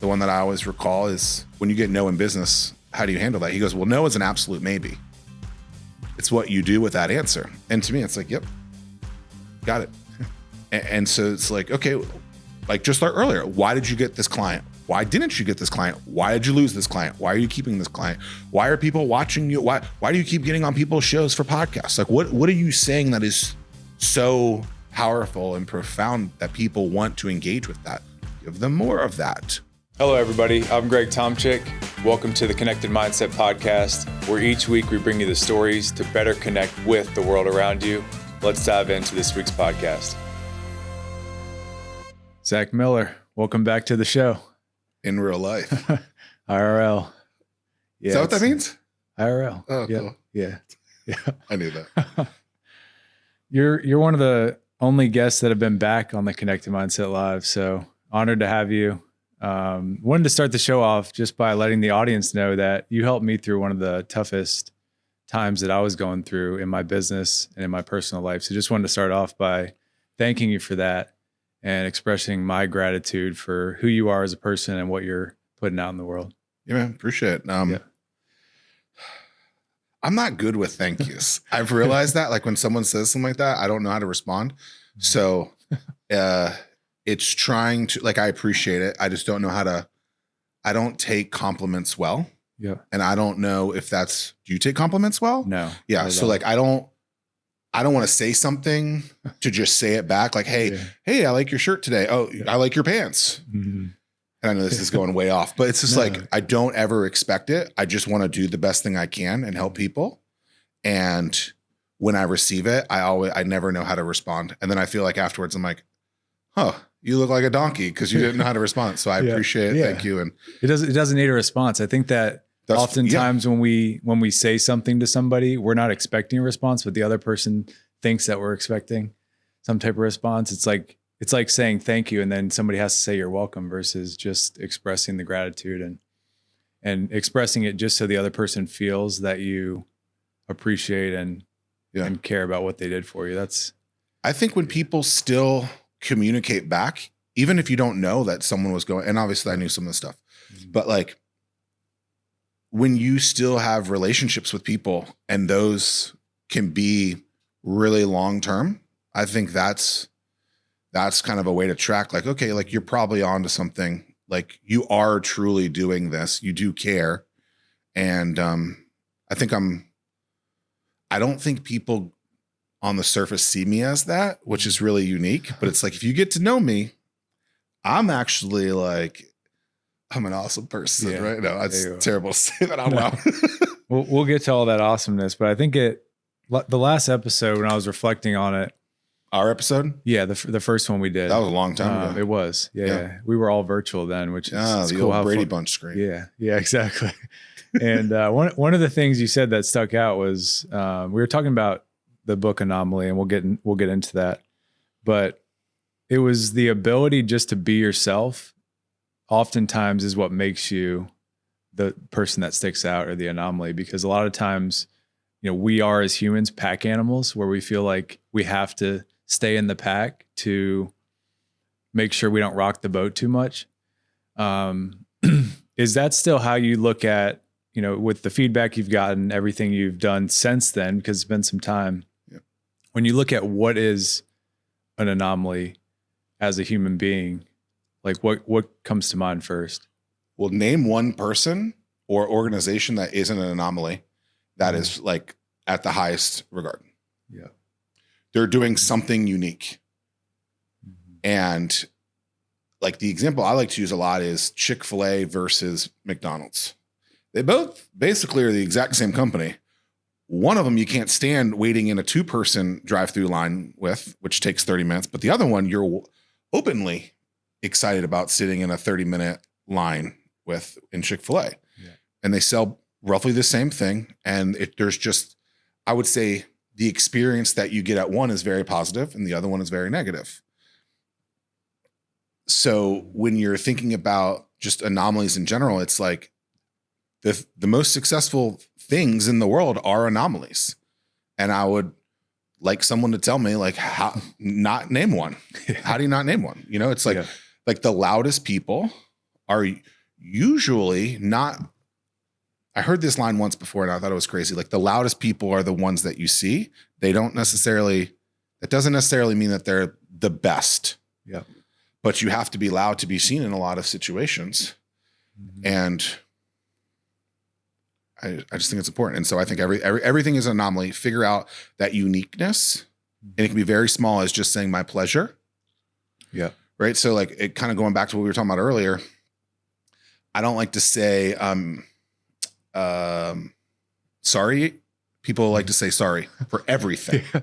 one that I always recall is, when you get no in business, how do you handle that? He goes, well, no is an absolute maybe. It's what you do with that answer. And to me, it's like, yep, got it. And so it's like, okay, like just like earlier, why did you get this client? Why didn't you get this client? Why did you lose this client? Why are you keeping this client? Why are people watching you? Why do you keep getting on people's shows for podcasts? Like, what are you saying that is so powerful and profound that people want to engage with that? Give them more of that. Hello, everybody. I'm Greg Tomchick. Welcome to the Connected Mindset Podcast, where each week we bring you the stories to better connect with the world around you. Let's dive into this week's podcast. Zack Miller, welcome back to the show. In real life. IRL. Yeah, is that what that means? IRL. Oh, yep. cool. Yeah. I knew that. You're one of the only guests that have been back on the Connected Mindset Live, so honored to have you. Wanted to start the show off just by letting the audience know that you helped me through one of the toughest times that I was going through in my business and in my personal life. So just wanted to start off by thanking you for that and expressing my gratitude for who you are as a person and what you're putting out in the world. Yeah, man, appreciate it. I'm not good with thank yous. I've realized that, like, when someone says something like that, I don't know how to respond. So it's trying to, like, I appreciate it. I just don't know how to, I don't take compliments well. Yeah. And I don't know if that's, do you take compliments well? No. Yeah. So like, I don't want to say something to just say it back. Like, hey, I like your shirt today. Oh, I like your pants. Mm-hmm. And I know this is going way off, but it's just like, I don't ever expect it. I just want to do the best thing I can and help people. And when I receive it, I never know how to respond. And then I feel like afterwards I'm like, you look like a donkey because you didn't know how to respond. So I appreciate it. Yeah. Thank you. And it doesn't need a response. I think that oftentimes when we say something to somebody, we're not expecting a response, but the other person thinks that we're expecting some type of response. It's like saying thank you, and then somebody has to say you're welcome, versus just expressing the gratitude and expressing it just so the other person feels that you appreciate and care about what they did for you. I think when people still communicate back, even if you don't know that someone was going, and obviously I knew some of the stuff, but like when you still have relationships with people and those can be really long-term, I think that's kind of a way to track, like, okay, like you're probably onto something, like you are truly doing this, you do care. And I don't think people on the surface see me as that, which is really unique. But it's like, if you get to know me, I'm actually like, I'm an awesome person, right? No, it's terrible to say that out loud. We'll get to all that awesomeness, but I think the last episode, when I was reflecting on it, our episode? Yeah, the first one we did. That was a long time ago. It was. Yeah. We were all virtual then, which is the cool. Old Brady Bunch screen. Yeah, exactly. And one of the things you said that stuck out was we were talking about the book Anomaly, and we'll get into that. But it was the ability just to be yourself oftentimes is what makes you the person that sticks out, or the anomaly, because a lot of times, we are, as humans, pack animals, where we feel like we have to stay in the pack to make sure we don't rock the boat too much. Is that still how you look at, with the feedback you've gotten, everything you've done since then, because it's been some time, when you look at what is an anomaly as a human being, like what comes to mind first? Well, name one person or organization that isn't an anomaly that is like at the highest regard. Yeah. They're doing something unique. Mm-hmm. And like the example I like to use a lot is Chick-fil-A versus McDonald's. They both basically are the exact same company. One of them you can't stand waiting in a 2-person drive-through line with, which takes 30 minutes. But the other one you're openly excited about sitting in a 30-minute line with in Chick-fil-A. Yeah. And they sell roughly the same thing. And there's just, I would say, the experience that you get at one is very positive and the other one is very negative. So when you're thinking about just anomalies in general, it's like the most successful things in the world are anomalies. And I would like someone to tell me, like, how not name one. How do you not name one? It's like the loudest people are usually not. I heard this line once before and I thought it was crazy. Like the loudest people are the ones that you see. That doesn't necessarily mean that they're the best. Yeah. But you have to be loud to be seen in a lot of situations. Mm-hmm. And I just think it's important. And so I think everything is an anomaly. Figure out that uniqueness. And it can be very small as just saying my pleasure. Yeah. Right. So like it kind of going back to what we were talking about earlier. I don't like to say, sorry. People like to say sorry for everything. Yeah.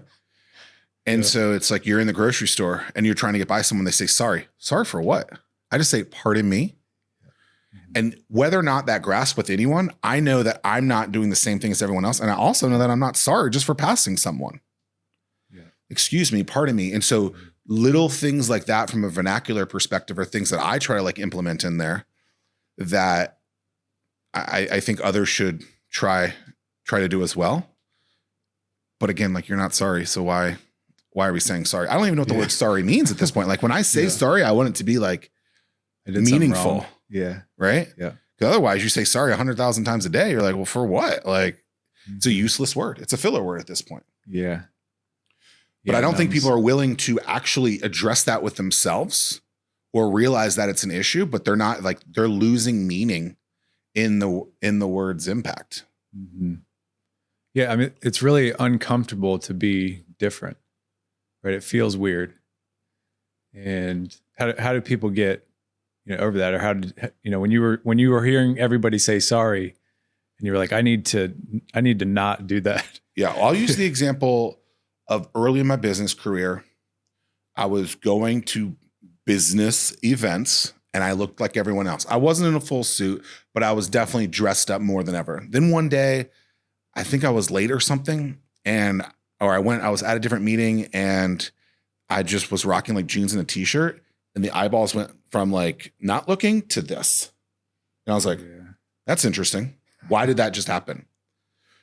And so it's like you're in the grocery store and you're trying to get by someone. They say, sorry. Sorry for what? I just say, pardon me. And whether or not that grasps with anyone, I know that I'm not doing the same thing as everyone else. And I also know that I'm not sorry just for passing someone. Yeah. Excuse me, pardon me. And so little things like that from a vernacular perspective are things that I try to like implement in there that I think others should try to do as well. But again, like you're not sorry. So why are we saying sorry? I don't even know what the word sorry means at this point. Like when I say sorry, I want it to be like meaningful. Yeah. Right. Yeah. Because otherwise you say sorry 100,000 times a day. You're like, well, for what? Like it's a useless word. It's a filler word at this point. Yeah. But I don't think people are willing to actually address that with themselves or realize that it's an issue, but they're not like they're losing meaning in the word's impact. Mm-hmm. Yeah. I mean, it's really uncomfortable to be different, right? It feels weird. And how do people get, over that? Or how did, when you were hearing everybody say sorry and you were like, I need to not do that. Yeah. I'll use the example of early in my business career. I was going to business events and I looked like everyone else. I wasn't in a full suit, but I was definitely dressed up more than ever. Then one day, I think I was late or something I was at a different meeting and I just was rocking like jeans and a t-shirt and the eyeballs went from like not looking to this. And I was like, that's interesting. Why did that just happen?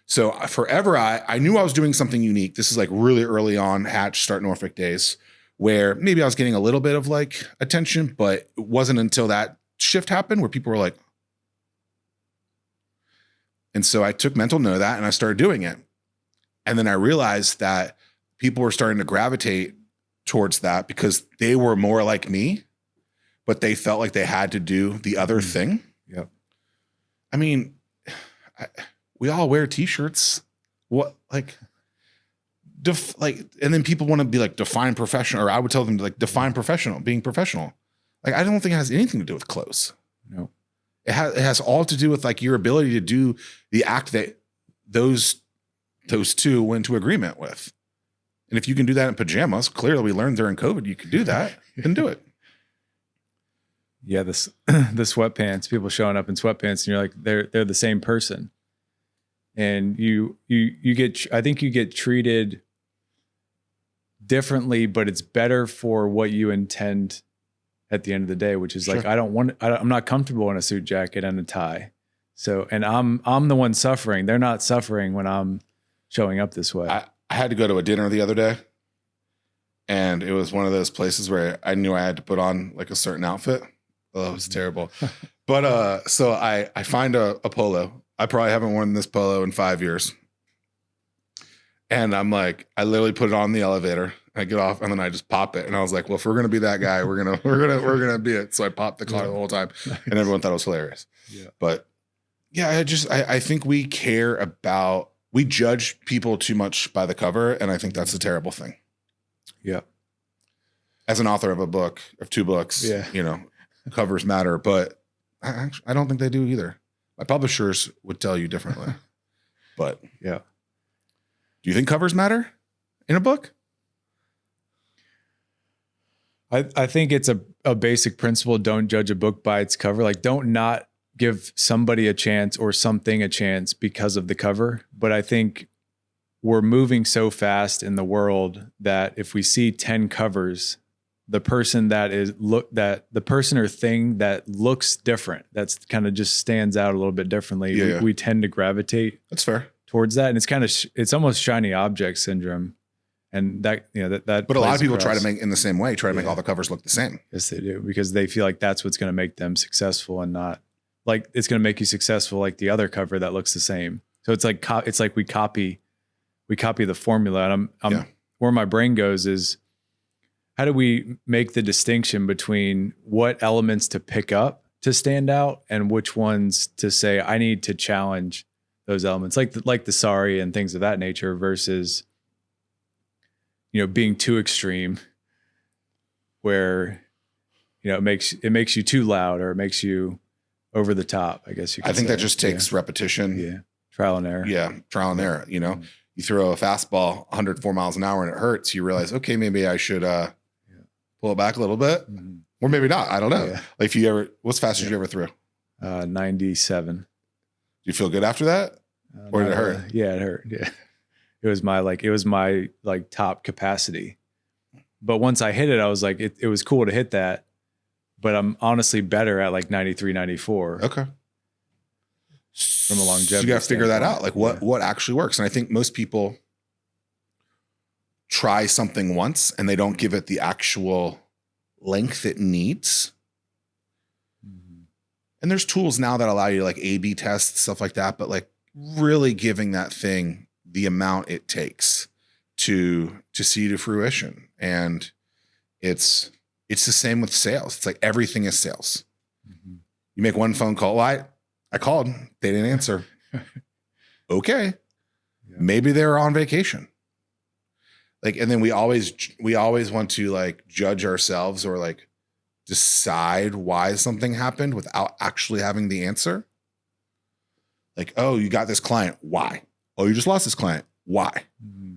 So forever, I knew I was doing something unique. This is like really early on Hatch, Start Norfolk days where maybe I was getting a little bit of like attention, but it wasn't until that shift happened where people were like, and so I took mental note of that and I started doing it. And then I realized that people were starting to gravitate towards that because they were more like me, but they felt like they had to do the other thing. Yep. I mean, we all wear t-shirts. What like, and then people want to be like define professional, or I would tell them to like define professional, being professional. Like, I don't think it has anything to do with clothes. No, it has all to do with like your ability to do the act that those two went to agreement with. And if you can do that in pajamas, clearly we learned during COVID, you could do that and do it. Yeah. The sweatpants, people showing up in sweatpants and you're like, they're the same person. And I think you get treated differently, but it's better for what you intend at the end of the day, which is like, I'm not comfortable in a suit jacket and a tie. So, and I'm the one suffering. They're not suffering when I'm showing up this way. I had to go to a dinner the other day and it was one of those places where I knew I had to put on like a certain outfit. Oh, it was terrible. But, so I find a polo. I probably haven't worn this polo in 5 years. And I'm like, I literally put it on the elevator. I get off and then I just pop it. And I was like, well, if we're going to be that guy, we're going to be it. So I popped the collar the whole time and everyone thought it was hilarious. Yeah. But yeah, I think we judge people too much by the cover. And I think that's a terrible thing. Yeah. As an author of two books, covers matter, but I don't think they do either. My publishers would tell you differently, but yeah. Do you think covers matter in a book? I think it's a basic principle. Don't judge a book by its cover. Like, don't not give somebody a chance or something a chance because of the cover. But I think we're moving so fast in the world that if we see 10 covers, the person the person or thing that looks different, that's kind of just stands out a little bit differently. We tend to gravitate. That's fair. Towards that. And it's kind of, it's almost shiny object syndrome. And that, but a lot of people try to make in the same way, try to make all the covers look the same. Yes, they do, because they feel like that's what's going to make them successful and not like it's going to make you successful like the other cover that looks the same. So it's like we copy the formula. And I'm where my brain goes is, how do we make the distinction between what elements to pick up to stand out and which ones to say I need to challenge those elements, like the sorry and things of that nature, versus, you know, being too extreme where, you know, it makes you too loud or it makes you over the top, I guess you could I think say. that just takes repetition. Yeah. Trial and error. Yeah. Trial and error. You know, you throw a fastball 104 miles an hour and it hurts. You realize, okay, maybe I should pull it back a little bit, or maybe not. I don't know. Yeah. Like if you ever, what's fastest you ever threw? 97. Do you feel good after that? Or did it hurt? Yeah, it hurt. Yeah. It was my top capacity. But once I hit it, I was like, it was cool to hit that, but I'm honestly better at like 93, 94. Okay. From a longevity. So you got to figure that out. Like Yeah. what actually works. And I think most people try something once and they don't give it the actual length it needs. And there's tools now that allow you to like A/B test, stuff like that. But like really giving that thing the amount it takes to see to fruition. And it's the same with sales. It's like everything is sales. You make one phone call. Well, I called, they didn't answer. Okay. Yeah. Maybe they were on vacation. Like, and then we always want to like judge ourselves or like decide why something happened without actually having the answer. Like, oh, you got this client. Why? Oh, you just lost this client. Why?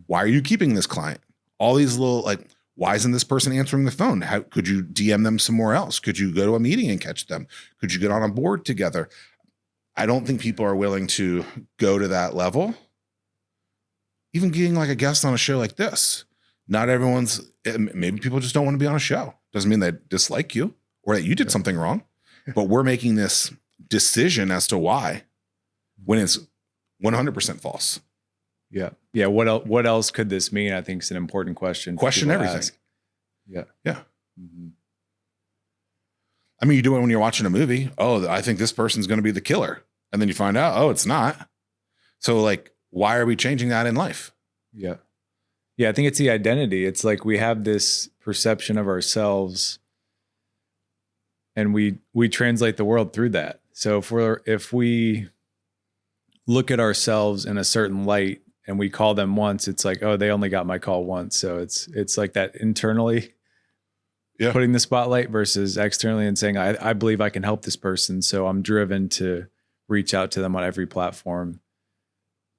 Why are you keeping this client? All these little like, why isn't this person answering the phone? How could you DM them somewhere else? Could you go to a meeting and catch them? Could you get on a board together? I don't think people are willing to go to that level. Even getting like a guest on a show like this, not everyone's, maybe people just don't want to be on a show. Doesn't mean they dislike you or that you did something wrong, but we're making this decision as to why when it's 100% false. Yeah. Yeah. What else could this mean? I think is an important question. Question everything. Ask. Yeah. Yeah. I mean, you do it when you're watching a movie. Oh, I think this person's going to be the killer. And then you find out, oh, it's not. So like, why are we changing that in life? Yeah. Yeah. I think it's the identity. It's like we have this perception of ourselves and we translate the world through that. So if we look at ourselves in a certain light and we call them once, it's like, oh, they only got my call once. So it's like that internally putting the spotlight versus externally and saying, I believe I can help this person. So I'm driven to reach out to them on every platform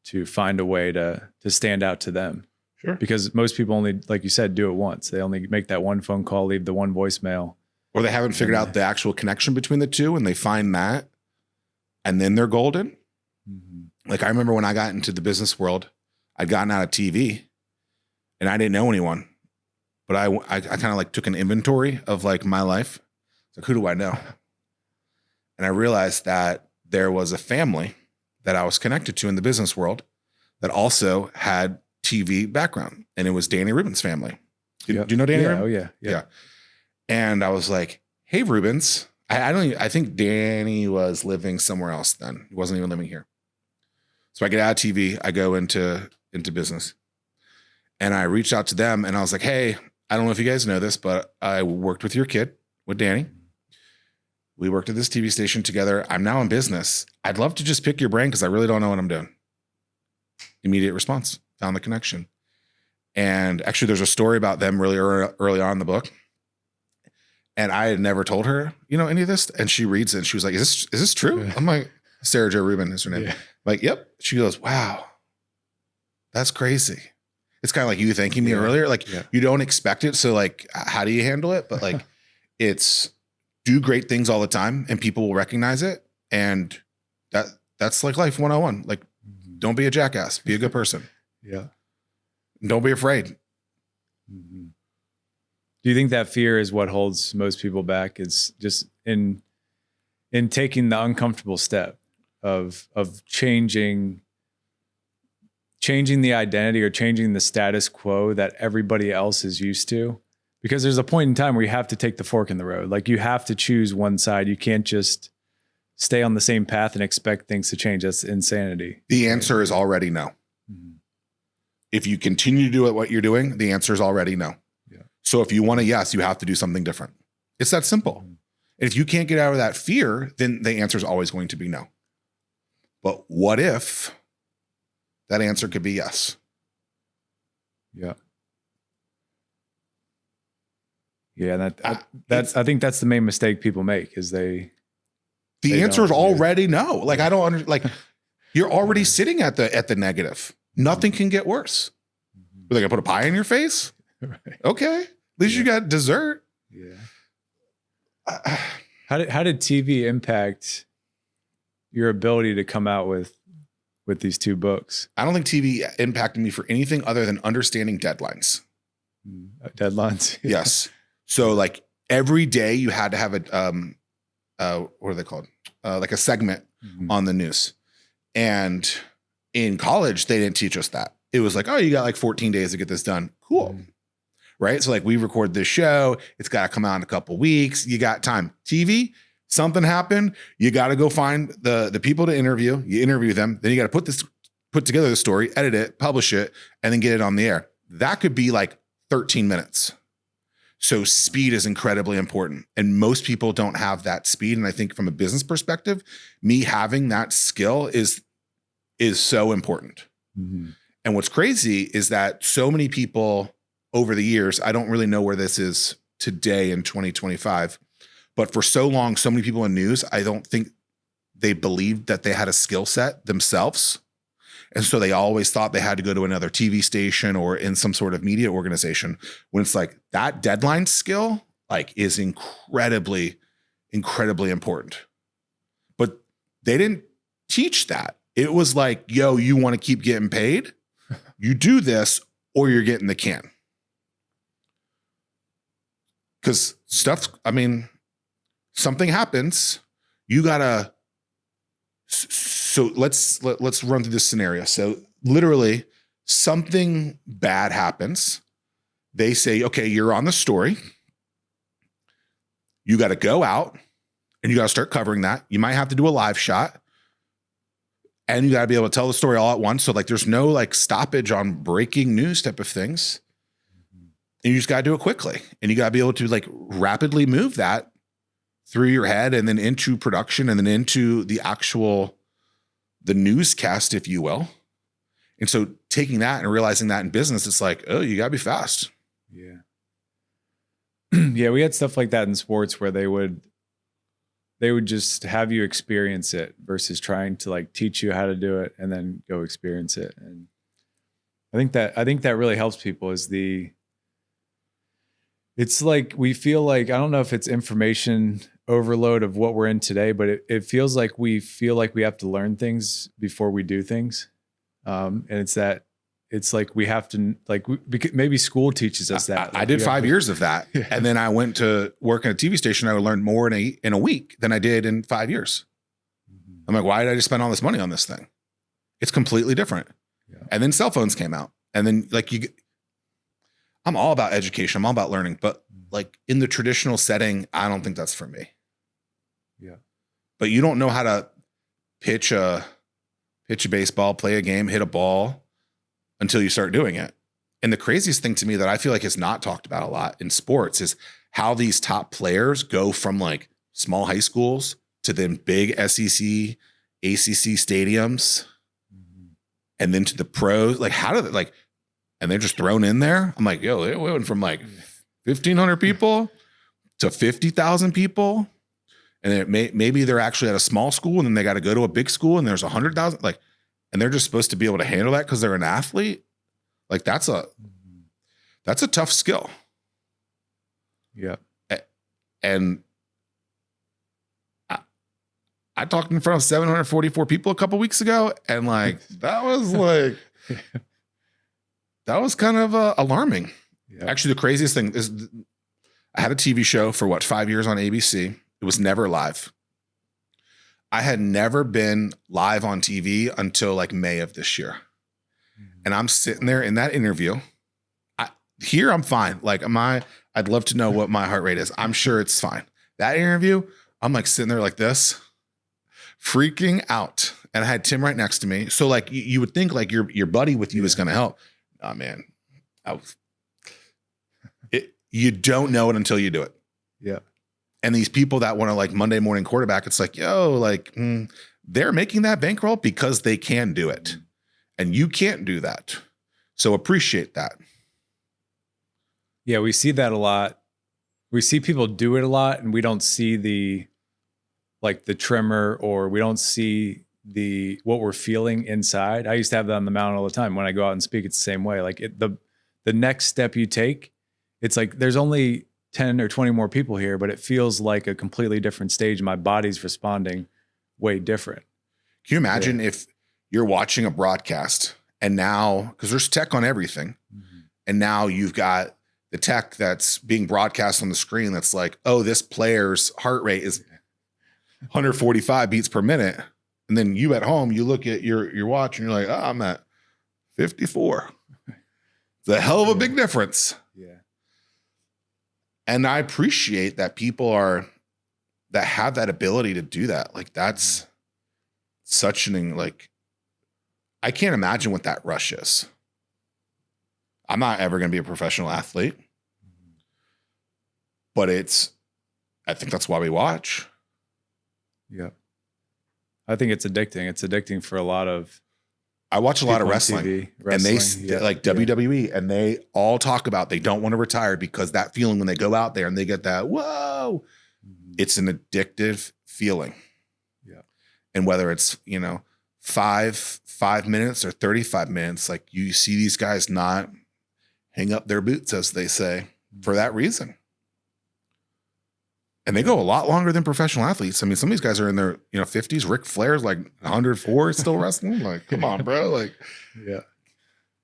to find a way to stand out to them. Sure. Because most people only, like you said, do it once. They only make that one phone call, leave the one voicemail. Or they haven't figured out the actual connection between the two and they find that and then they're golden. Like I remember when I got into the business world, I'd gotten out of TV and I didn't know anyone, but I kind of like took an inventory of like my life. It's like, who do I know? And I realized that there was a family that I was connected to in the business world that also had TV background. And it was Danny Rubin's family. Do you know Danny Rubin? Oh yeah. Yeah. And I was like, hey, Rubens, I think Danny was living somewhere else then. He wasn't even living here. So I get out of TV, I go into business and I reached out to them and I was like, hey, I don't know if you guys know this, but I worked with your kid, with Danny. We worked at this TV station together. I'm now in business. I'd love to just pick your brain because I really don't know what I'm doing. Immediate response, found the connection. And actually there's a story about them really early on in the book. And I had never told her, any of this. And she reads it and she was like, is this true? Yeah. I'm like, Sarah Jo Rubin is her name. Yeah. Like, yep. She goes, wow, that's crazy. It's kind of like you thanking me earlier. Like you don't expect it. So like, how do you handle it? But like, it's do great things all the time and people will recognize it. And that's like life 101. Like, don't be a jackass, be a good person. Yeah. Don't be afraid. Do you think that fear is what holds most people back? Is just in taking the uncomfortable step of changing the identity or changing the status quo that everybody else is used to? Because there's a point in time where you have to take the fork in the road. Like you have to choose one side. You can't just stay on the same path and expect things to change. That's insanity. The answer is already no. Mm-hmm. If you continue to do what you're doing, the answer is already no. Yeah. So if you want a yes, you have to do something different. It's that simple. Mm-hmm. And if you can't get out of that fear, then the answer is always going to be no. But what if that answer could be yes? Yeah. Yeah. I think that's the main mistake people make is the answer is already no. Like, I don't like, you're already sitting at the negative. Nothing can get worse. Are they gonna put a pie in your face? Right. Okay. At least you got dessert. Yeah. How did TV impact your ability to come out with these two books? I don't think TV impacted me for anything other than understanding deadlines. Deadlines. Yes. So like every day you had to have what are they called? Like a segment on the news. And in college, they didn't teach us that. It was like, oh, you got like 14 days to get this done. Cool. Right. So like we record this show. It's got to come out in a couple weeks. You got time. TV, something happened. You got to go find the people to interview. You interview them. Then you got to put together the story, edit it, publish it, and then get it on the air. That could be like 13 minutes. So speed is incredibly important. And most people don't have that speed. And I think from a business perspective, me having that skill is so important. Mm-hmm. And what's crazy is that so many people over the years, I don't really know where this is today in 2025, but for so long, so many people in news, I don't think they believed that they had a skill set themselves. And so they always thought they had to go to another TV station or in some sort of media organization, when it's like that deadline skill like is incredibly, incredibly important. But they didn't teach that. It was like, yo, you want to keep getting paid? You do this or you're getting the can. Because something happens, you gotta. So let's run through this scenario. So literally something bad happens. They say, okay, you're on the story. You got to go out and you got to start covering that. You might have to do a live shot and you got to be able to tell the story all at once. So like, there's no like stoppage on breaking news type of things. And you just got to do it quickly. And you got to be able to like rapidly move that through your head and then into production and then into the newscast, if you will. And so taking that and realizing that in business, it's like, oh, you gotta be fast. Yeah. Yeah. We had stuff like that in sports where they would just have you experience it versus trying to like teach you how to do it and then go experience it. And I think that really helps people it's like, we feel like, I don't know if it's information overload of what we're in today, but it feels like we have to learn things before we do things. And it's like we have to, like, maybe school teaches us that. I did 5 years of that. Yeah. And then I went to work in a TV station. I learned more in a week than I did in 5 years. Mm-hmm. I'm like, why did I just spend all this money on this thing? It's completely different. Yeah. And then cell phones came out and then like I'm all about education. I'm all about learning, but like in the traditional setting, I don't think that's for me. Yeah. But you don't know how to pitch a baseball, play a game, hit a ball until you start doing it. And the craziest thing to me that I feel like is not talked about a lot in sports is how these top players go from like small high schools to then big SEC, ACC stadiums, and then to the pros. Like how do they like, and they're just thrown in there. I'm like, yo, they went from like 1,500 people to 50,000 people. And then maybe they're actually at a small school and then they got to go to a big school and there's 100,000, like, and they're just supposed to be able to handle that because they're an athlete. Like that's a tough skill. Yeah. And I talked in front of 744 people a couple weeks ago. And like, that was kind of alarming. Yeah. Actually, the craziest thing is I had a TV show for 5 years on ABC. It was never live. I had never been live on TV until like May of this year. Mm-hmm. And I'm sitting there in that interview. Here I'm fine. Like I'd love to know what my heart rate is. I'm sure it's fine. That interview, I'm like sitting there like this. freaking out. And I had Tim right next to me. So like you would think like your buddy with you is going to help. Oh man. You don't know it until you do it. Yeah. And these people that want to like Monday morning quarterback, it's like, yo, like they're making that bankroll because they can do it. And you can't do that. So appreciate that. Yeah, we see that a lot. We see people do it a lot and we don't see the tremor, or we don't see what we're feeling inside. I used to have that on the mountain all the time. When I go out and speak, it's the same way. Like the next step you take, it's like there's only 10 or 20 more people here, but it feels like a completely different stage. My body's responding way different. Can you imagine if you're watching a broadcast and now, because there's tech on everything, and now you've got the tech that's being broadcast on the screen that's like, oh, this player's heart rate is 145 beats per minute. And then you at home, you look at your watch and you're like, oh, I'm at 54. It's a hell of a big difference. Yeah. And I appreciate that people that have that ability to do that. Like that's such I can't imagine what that rush is. I'm not ever going to be a professional athlete, but I think that's why we watch. Yeah. I think it's addicting. It's addicting for a lot of I watch a lot of wrestling, and they like WWE, and they all talk about they don't want to retire because that feeling when they go out there and they get that, whoa, it's an addictive feeling. Yeah. And whether it's, 5 minutes or 35 minutes, like you see these guys not hang up their boots, as they say, for that reason. And they go a lot longer than professional athletes. I mean, some of these guys are in their 50s. Ric Flair's like 104 still wrestling. Like, come on, bro. Like, yeah.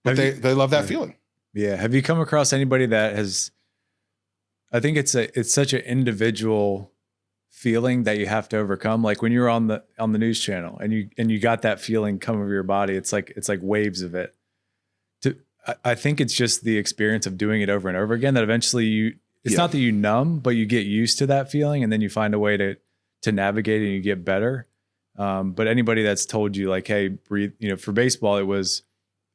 But they love that feeling. Yeah. Have you come across anybody that has? I think it's such an individual feeling that you have to overcome. Like when you're on the news channel and you got that feeling come over your body. It's like waves of it. I think it's just the experience of doing it over and over again that eventually it's not that you numb, but you get used to that feeling and then you find a way to navigate it and you get better. But anybody that's told you like, hey, breathe, for baseball, it was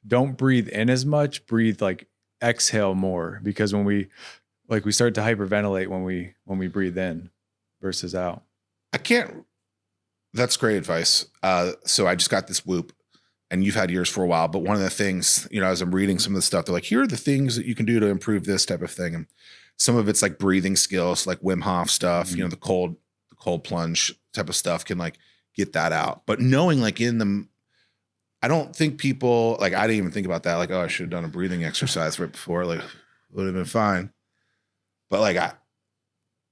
don't breathe in as much, breathe like exhale more, because when we start to hyperventilate when we breathe in versus out. That's great advice. So I just got this whoop. And you've had yours for a while, but one of the things, as I'm reading some of the stuff, they're like, here are the things that you can do to improve this type of thing. And some of it's like breathing skills, like Wim Hof stuff, the cold plunge type of stuff can like get that out. But knowing like I don't think people, like, I didn't even think about that. Like, oh, I should have done a breathing exercise right before, like would have been fine. But like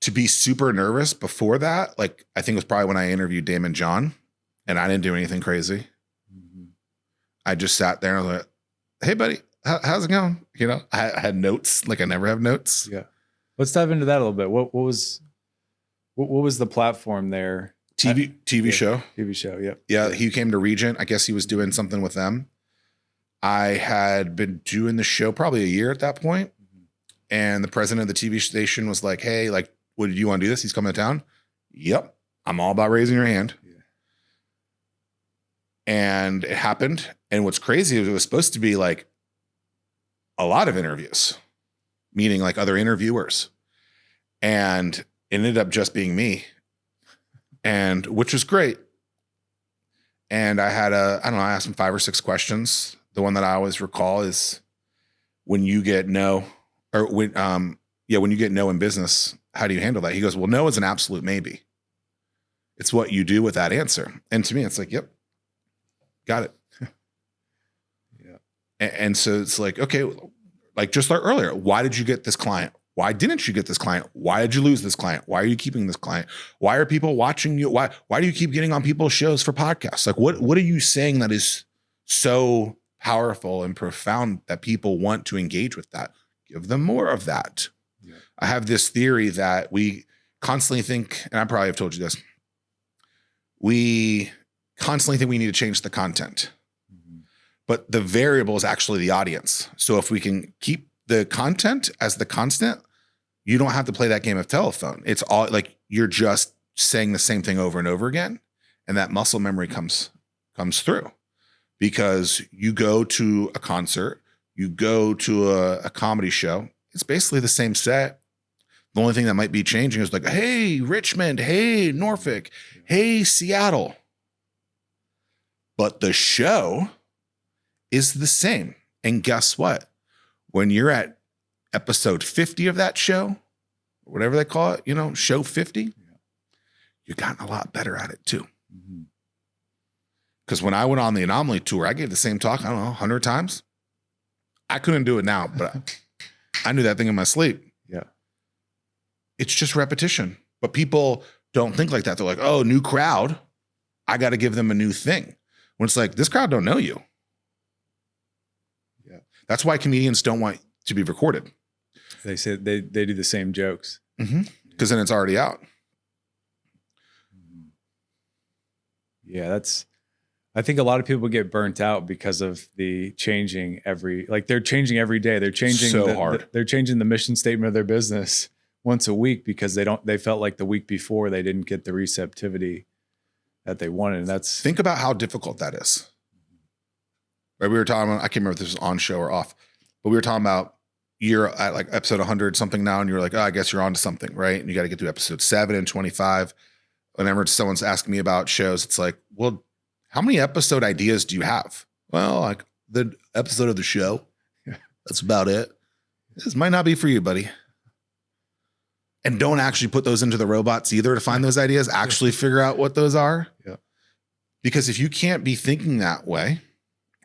to be super nervous before that, like I think it was probably when I interviewed Damon John and I didn't do anything crazy. I just sat there and I was like, hey, buddy, how's it going? I had notes, like I never have notes. Yeah. Let's dive into that a little bit. What was the platform there? TV show. TV show, yep. Yeah, he came to Regent. I guess he was doing something with them. I had been doing the show probably a year at that point. And the president of the TV station was like, hey, like, what did you want to do this? He's coming to town. Yep. I'm all about raising your hand. And it happened. And what's crazy is it was supposed to be like a lot of interviews, meaning like other interviewers. And it ended up just being me, and which was great. And I had I asked him 5 or 6 questions. The one that I always recall is when you get no in business, how do you handle that? He goes, well, no is an absolute maybe. It's what you do with that answer. And to me, it's like, yep. Got it. Yeah. And so it's like, okay, like just like earlier, why did you get this client? Why didn't you get this client? Why did you lose this client? Why are you keeping this client? Why are people watching you? Why do you keep getting on people's shows for podcasts? Like what are you saying that is so powerful and profound that people want to engage with that? Give them more of that. Yeah. I have this theory that we constantly think, and I probably have told you this, we constantly think we need to change the content, but the variable is actually the audience. So if we can keep the content as the constant, you don't have to play that game of telephone. It's all like you're just saying the same thing over and over again. and that muscle memory comes through, because you go to a concert, you go to a comedy show, it's basically the same set. The only thing that might be changing is like, hey, Richmond, hey, Norfolk, hey, Seattle. But the show is the same. And guess what? When you're at episode 50 of that show, whatever they call it, show 50, you've gotten a lot better at it too. Because when I went on the Anomaly tour, I gave the same talk, 100 times. I couldn't do it now, but I knew that thing in my sleep. Yeah. It's just repetition. But people don't think like that. They're like, oh, new crowd, I got to give them a new thing. When it's like, this crowd don't know you. Yeah. That's why comedians don't want to be recorded. They say they do the same jokes. Because then it's already out. Yeah, I think a lot of people get burnt out because of the changing they're changing every day. They're changing hard. They're changing the mission statement of their business once a week because they felt like the week before they didn't get the receptivity that they wanted. And think about how difficult that is. Right? We were talking about, I can't remember if this was on show or off, but we were talking about you're at like episode 100 something now, and you're like, oh, I guess you're on to something, right? And you got to get to episode 7 and 25. Whenever someone's asking me about shows, it's like, well, how many episode ideas do you have? Well, like the episode of the show. That's about it. This might not be for you, buddy. And don't actually put those into the robots either to find those ideas. Actually figure out what those are. Yeah. Because if you can't be thinking that way,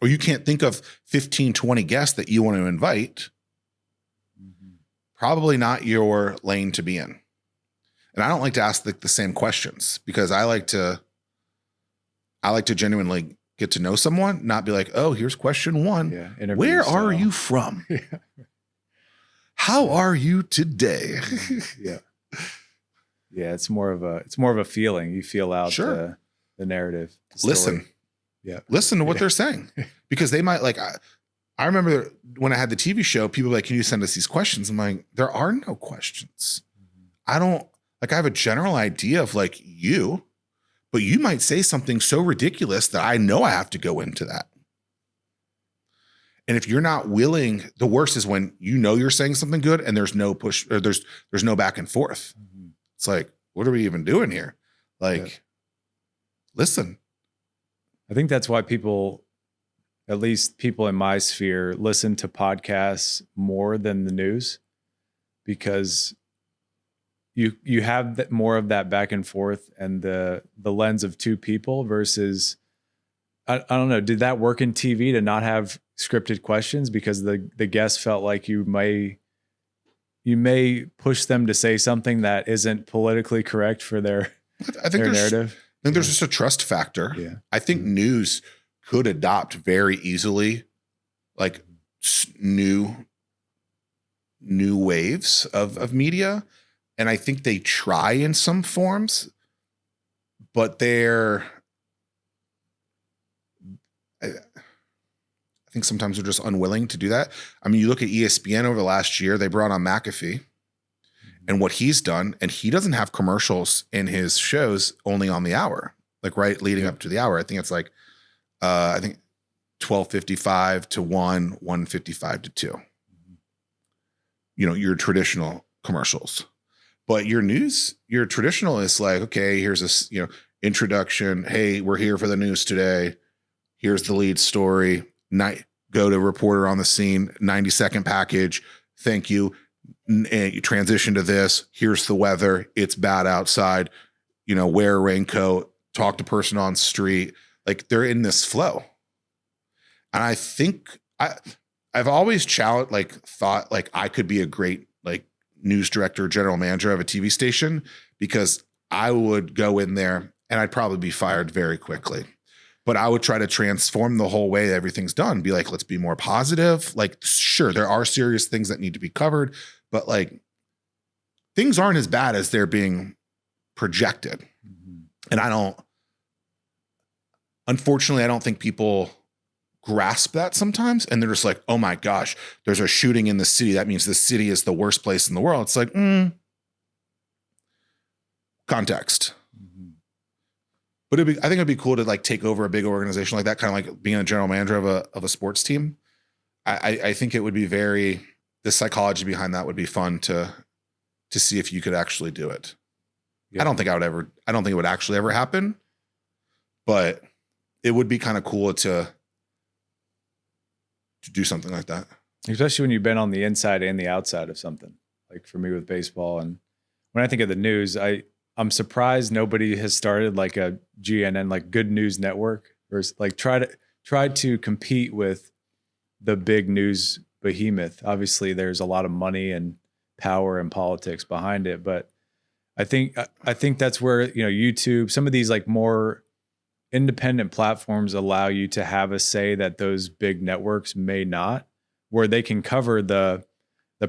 or you can't think of 15, 20 guests that you want to invite, probably not your lane to be in. And I don't like to ask the same questions, because I like to genuinely get to know someone, not be like, oh, here's question 1. Yeah, where are you from? How are you today? Yeah. Yeah, it's more of a feeling. You feel out the narrative. The listen. Yeah. Listen to what they're saying, because they might I remember when I had the TV show, people were like, can you send us these questions? I'm like, there are no questions. I have a general idea of you, but you might say something so ridiculous that I know I have to go into that. And if you're not willing, the worst is when you're saying something good and there's no push, or there's no back and forth. It's like, what are we even doing here? Listen. I think that's why people, at least people in my sphere, listen to podcasts more than the news, because you have more of that back and forth and the lens of two people versus, I don't know, did that work in TV to not have scripted questions because the guest felt like you may push them to say something that isn't politically correct for their narrative? I think there's just a trust factor. Yeah. I think news could adopt very easily new waves of media. And I think they try in some forms, but I think sometimes they're just unwilling to do that. I mean, you look at ESPN over the last year, they brought on McAfee and what he's done, and he doesn't have commercials in his shows only on the hour, right leading up to the hour. I think it's 12:55 to 1, 1:55 to 2. Your traditional commercials. But your traditional is okay, here's this, introduction. Hey, we're here for the news today. Here's the lead story. Go to reporter on the scene, 90-second package. Thank you. And you transition to this. Here's the weather. It's bad outside. Wear a raincoat. Talk to person on the street. They're in this flow. And I think I've always thought I could be a great news director, general manager of a TV station, because I would go in there and I'd probably be fired very quickly. But I would try to transform the whole way everything's done. Be let's be more positive. Sure, there are serious things that need to be covered, but things aren't as bad as they're being projected. And unfortunately, I don't think people grasp that sometimes. And they're just like, oh my gosh, there's a shooting in the city. That means the city is the worst place in the world. It's context. 100%. But I think it'd be cool to like take over a big organization like that, kind of like being a general manager of a sports team. I think it would be the psychology behind that would be fun to see if you could actually do it. Yeah. I don't think it would actually ever happen, but it would be kind of cool to do something like that. Especially when you've been on the inside and the outside of something, like for me with baseball. And when I think of the news, I'm surprised nobody has started like a GNN, like Good News Network, or like try to compete with the big news behemoth. Obviously there's a lot of money and power and politics behind it, but I think that's where, YouTube, some of these like more independent platforms allow you to have a say that those big networks may not, where they can cover the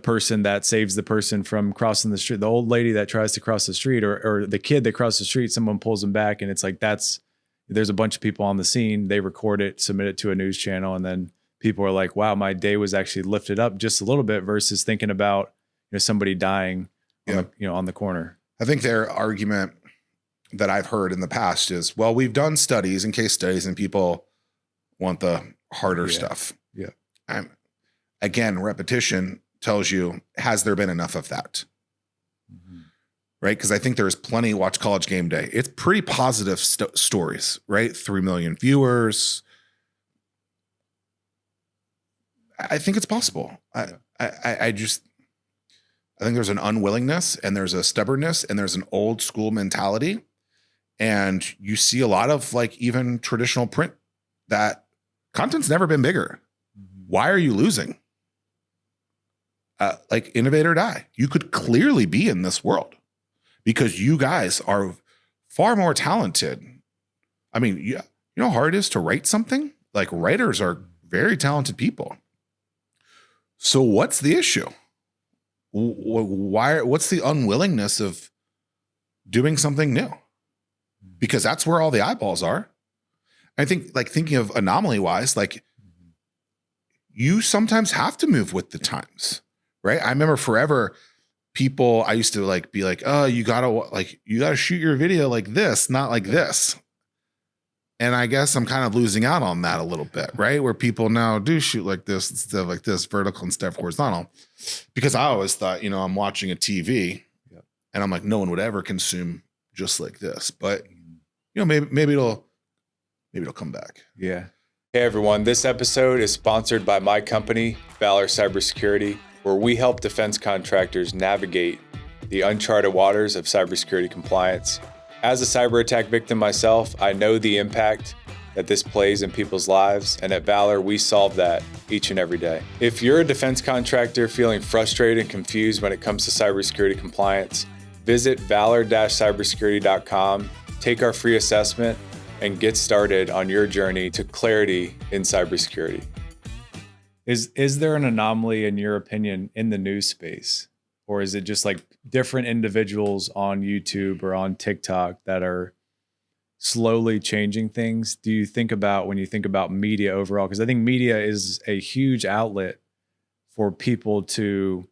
person that saves the person from crossing the street, the old lady that tries to cross the street, or the kid that crosses the street, someone pulls them back. And it's like, there's a bunch of people on the scene. They record it, submit it to a news channel. And then people are like, wow, my day was actually lifted up just a little bit versus thinking about, somebody dying on the corner. I think their argument that I've heard in the past is, well, we've done studies and case studies and people want the harder stuff. Yeah. Again, repetition tells you, has there been enough of that? Mm-hmm. Right? Because I think there's plenty. Watch College Game Day. It's pretty positive stories, right? 3 million viewers. I think it's possible. I think there's an unwillingness and there's a stubbornness and there's an old school mentality. And you see a lot of like even traditional print that content's never been bigger. Mm-hmm. Why are you losing? Like innovate or die. You could clearly be in this world because you guys are far more talented. I mean, you know how hard it is to write something? Like writers are very talented people. So what's the issue? What's the unwillingness of doing something new? Because that's where all the eyeballs are. I think like thinking of Anomaly wise, like you sometimes have to move with the times. Right. I remember forever I used to like be like, oh, you gotta shoot your video like this, not like this. And I guess I'm kind of losing out on that a little bit, right? Where people now do shoot like this instead of like this, vertical instead of horizontal. Because I always thought, I'm watching a TV and I'm like, no one would ever consume just like this. But maybe it'll come back. Yeah. Hey everyone, this episode is sponsored by my company, Valor Cybersecurity, where we help defense contractors navigate the uncharted waters of cybersecurity compliance. As a cyber attack victim myself, I know the impact that this plays in people's lives, and at Valor, we solve that each and every day. If you're a defense contractor feeling frustrated and confused when it comes to cybersecurity compliance, visit valor-cybersecurity.com, take our free assessment, and get started on your journey to clarity in cybersecurity. Is there an anomaly, in your opinion, in the news space? Or is it just like different individuals on YouTube or on TikTok that are slowly changing things? Do you think about when you think about media overall? Because I think media is a huge outlet for people to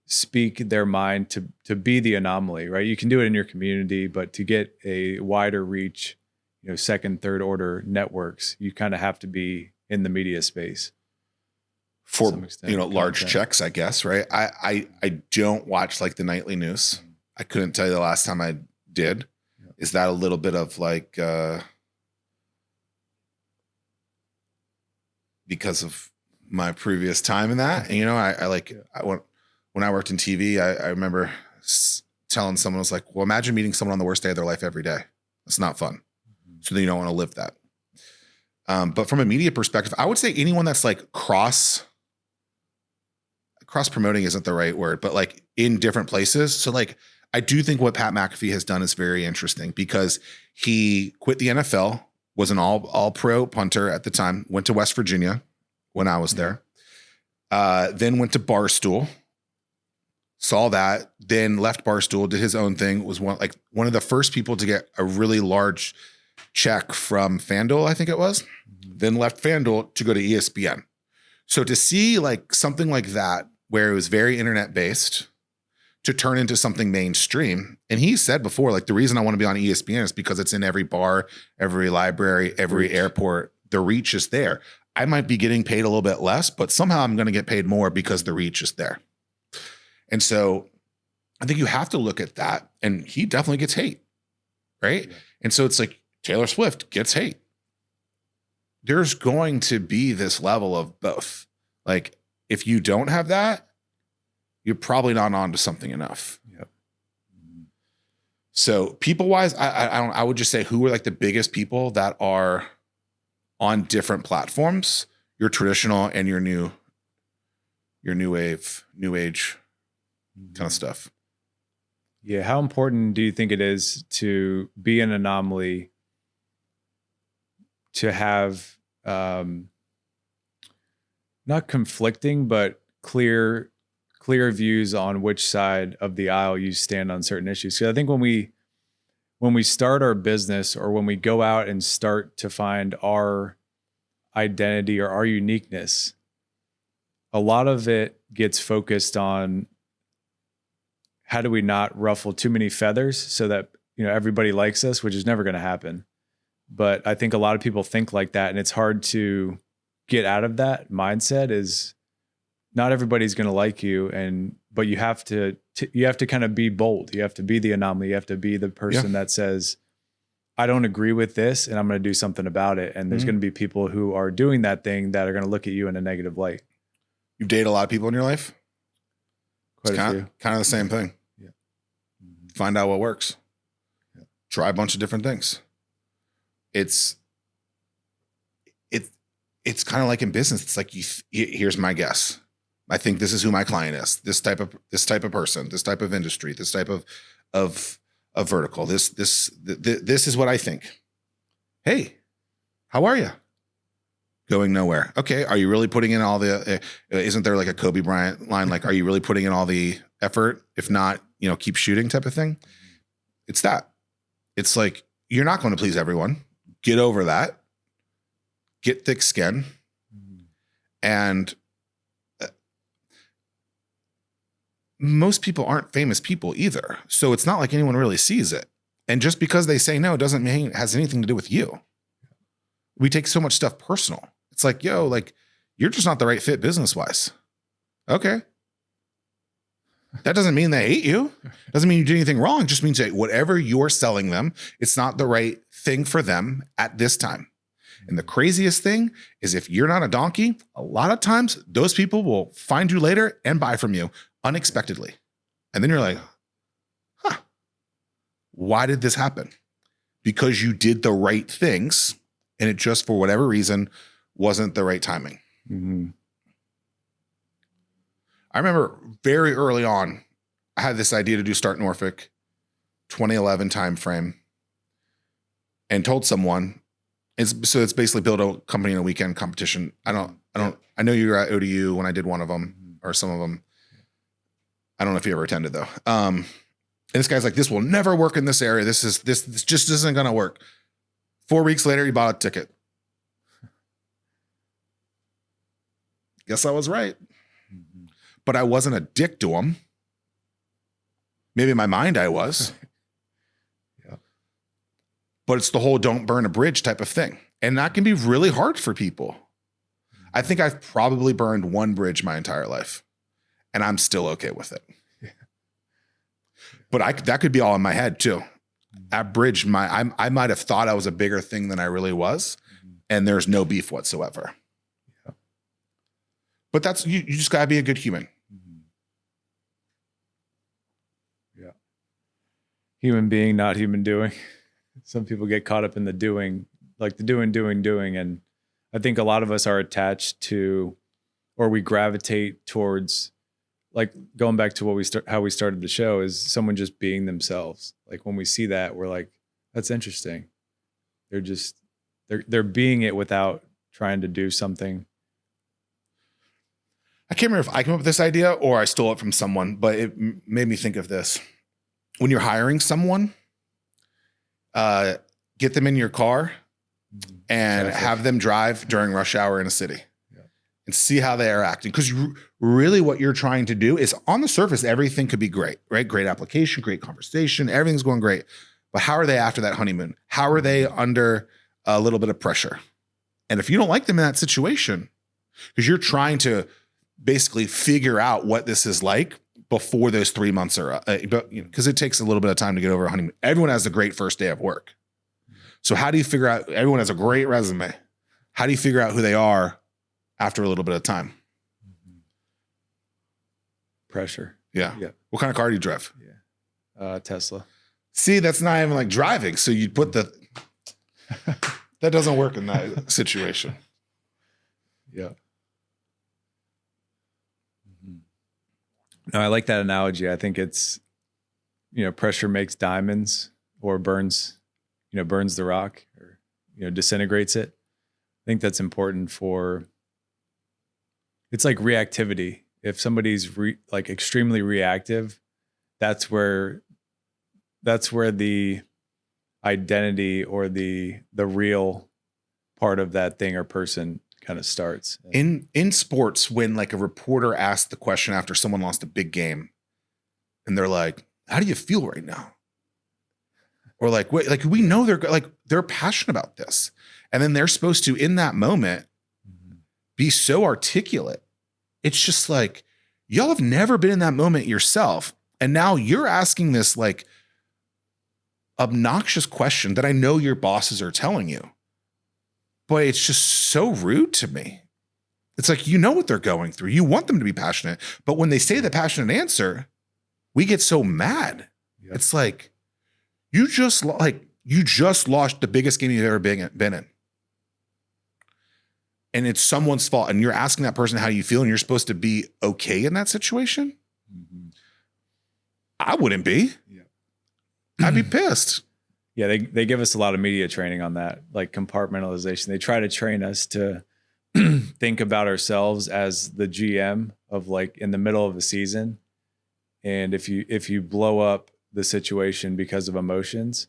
speak their mind, to be the anomaly, right? You can do it in your community, but to get a wider reach, second, third order networks, you kind of have to be in the media space. For large checks, I guess, right? I don't watch like the nightly news. I couldn't tell you the last time I did. Yeah. Is that a little bit of like because of my previous time in that? And, when I worked in TV, I remember telling someone, I was like, well, imagine meeting someone on the worst day of their life every day. It's not fun. Mm-hmm. So then you don't want to live that. But from a media perspective, I would say anyone that's like cross promoting isn't the right word, but like in different places. So like, I do think what Pat McAfee has done is very interesting because he quit the NFL, was an all pro punter at the time, went to West Virginia when I was there, then went to Barstool, saw that, then left Barstool, did his own thing, was one of the first people to get a really large check from FanDuel, I think it was, then left FanDuel to go to ESPN. So to see like something like that, where it was very internet based, to turn into something mainstream. And he said before, like, the reason I want to be on ESPN is because it's in every bar, every library, every airport. The reach is there. I might be getting paid a little bit less, but somehow I'm going to get paid more because the reach is there. And so I think you have to look at that. And he definitely gets hate, right? Yeah. And so it's like Taylor Swift gets hate. There's going to be this level of both. Like, if you don't have that, you're probably not on to something enough. Yep. So people-wise, I would just say, who are like the biggest people that are on different platforms? Your traditional and your new wave, new age kind of stuff. Yeah. How important do you think it is to be an Anomaly, to have not conflicting, but clear views on which side of the aisle you stand on certain issues? So I think when we start our business, or when we go out and start to find our identity or our uniqueness, a lot of it gets focused on how do we not ruffle too many feathers so that, everybody likes us, which is never going to happen. But I think a lot of people think like that, and it's hard to get out of that mindset. Is not everybody's going to like you, but you have to kind of be bold. You have to be the anomaly. You have to be the person that says, I don't agree with this, and I'm going to do something about it. And there's going to be people who are doing that thing that are going to look at you in a negative light. You've dated a lot of people in your life? Quite a few. Kind of the same thing. Yeah. Find out what works. Yeah. Try a bunch of different things. It's kind of like in business. It's like, here's my guess. I think this is who my client is. This type of person, this type of industry, this type of vertical. This is what I think. Hey, how are you? Going nowhere. Okay. Are you really putting in all the, isn't there like a Kobe Bryant line? Like, are you really putting in all the effort? If not, keep shooting type of thing. It's that. It's like, you're not going to please everyone. Get over that. Get thick skin. And most people aren't famous people either. So it's not like anyone really sees it. And just because they say no doesn't mean it has anything to do with you. We take so much stuff personal. It's like, you're just not the right fit business-wise. Okay. That doesn't mean they hate you. Doesn't mean you did anything wrong. It just means that whatever you're selling them, it's not the right thing for them at this time. And the craziest thing is, if you're not a donkey, a lot of times those people will find you later and buy from you unexpectedly. And then you're like, why did this happen? Because you did the right things, and it just, for whatever reason, wasn't the right timing. Mm-hmm. I remember very early on, I had this idea to do Start Norfolk, 2011 timeframe, and told someone, it's basically build a company in a weekend competition. I know you were at ODU when I did one of them, or some of them. I don't know if you ever attended though. And this guy's like, this will never work in this area. This just isn't going to work. 4 weeks later, he bought a ticket. Guess I was right. But I wasn't a dick to him. Maybe in my mind I was. Yeah. But it's the whole don't burn a bridge type of thing. And that can be really hard for people. I think I've probably burned one bridge my entire life, and I'm still okay with it. Yeah. But that could be all in my head too. That bridge, I might have thought I was a bigger thing than I really was, and there's no beef whatsoever. Yeah. But that's, you just gotta be a good human. Yeah. Human being, not human doing. Some people get caught up in the doing, like the doing. And I think a lot of us are attached to, or we gravitate towards, like going back to how we started the show, is someone just being themselves. Like when we see that, we're like, that's interesting. They're being it without trying to do something. I can't remember if I came up with this idea or I stole it from someone, but it made me think of this. When you're hiring someone, get them in your car and have them drive during rush hour in a city. Yeah. and see how they are acting. Because really what you're trying to do is, on the surface, everything could be great, right? Great application, great conversation, everything's going great. But how are they after that honeymoon? How are they under a little bit of pressure? And if you don't like them in that situation, because you're trying to basically figure out what this is like before those 3 months are, because it takes a little bit of time to get over a honeymoon. Everyone has a great first day of work. So how do you figure out, everyone has a great resume. How do you figure out who they are after a little bit of time? Pressure. Yeah. What kind of car do you drive? Yeah. Tesla. See, that's not even like driving. So you put that doesn't work in that situation. Yeah. No, I like that analogy. I think it's, pressure makes diamonds, or burns the rock, or, disintegrates it. I think that's important it's like reactivity. If somebody's like extremely reactive, that's where the identity or the real part of that thing or person kind of starts. In sports, when like a reporter asks the question after someone lost a big game, and they're like, "How do you feel right now?" Or like, wait, like we know they're passionate about this, and then they're supposed to, in that moment, be so articulate. It's just like, y'all have never been in that moment yourself, and now you're asking this like obnoxious question that I know your bosses are telling you. But it's just so rude to me. It's like, you know what they're going through. You want them to be passionate. But when they say the passionate answer, we get so mad. Yep. It's like, you just lost the biggest game you've ever been in. And it's someone's fault. And you're asking that person how you feel, and you're supposed to be okay in that situation. Mm-hmm. I wouldn't be. Yeah. I'd be pissed. Yeah, they give us a lot of media training on that, like compartmentalization. They try to train us to think about ourselves as the GM of like in the middle of a season. And if you blow up the situation because of emotions,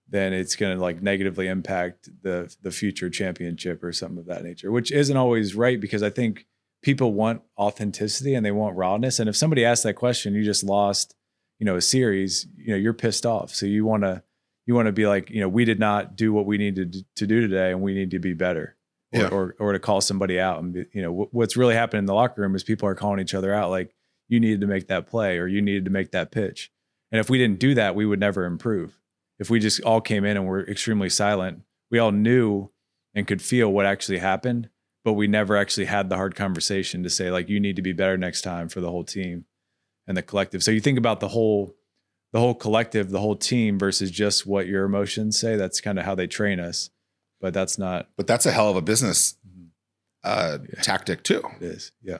then it's going to like negatively impact the future championship or something of that nature, which isn't always right, because I think people want authenticity and they want rawness. And if somebody asks that question, you just lost, a series, you're pissed off. So you want to be like, we did not do what we needed to do today, and we need to be better. Or to call somebody out. And what's really happening in the locker room is people are calling each other out, like, you needed to make that play, or you needed to make that pitch. And if we didn't do that, we would never improve. If we just all came in and were extremely silent, we all knew and could feel what actually happened, but we never actually had the hard conversation to say, like, you need to be better next time for the whole team and the collective. So you think about the whole collective, the whole team versus just what your emotions say. That's kind of how they train us, but that's a hell of a business tactic too. It is. Yeah.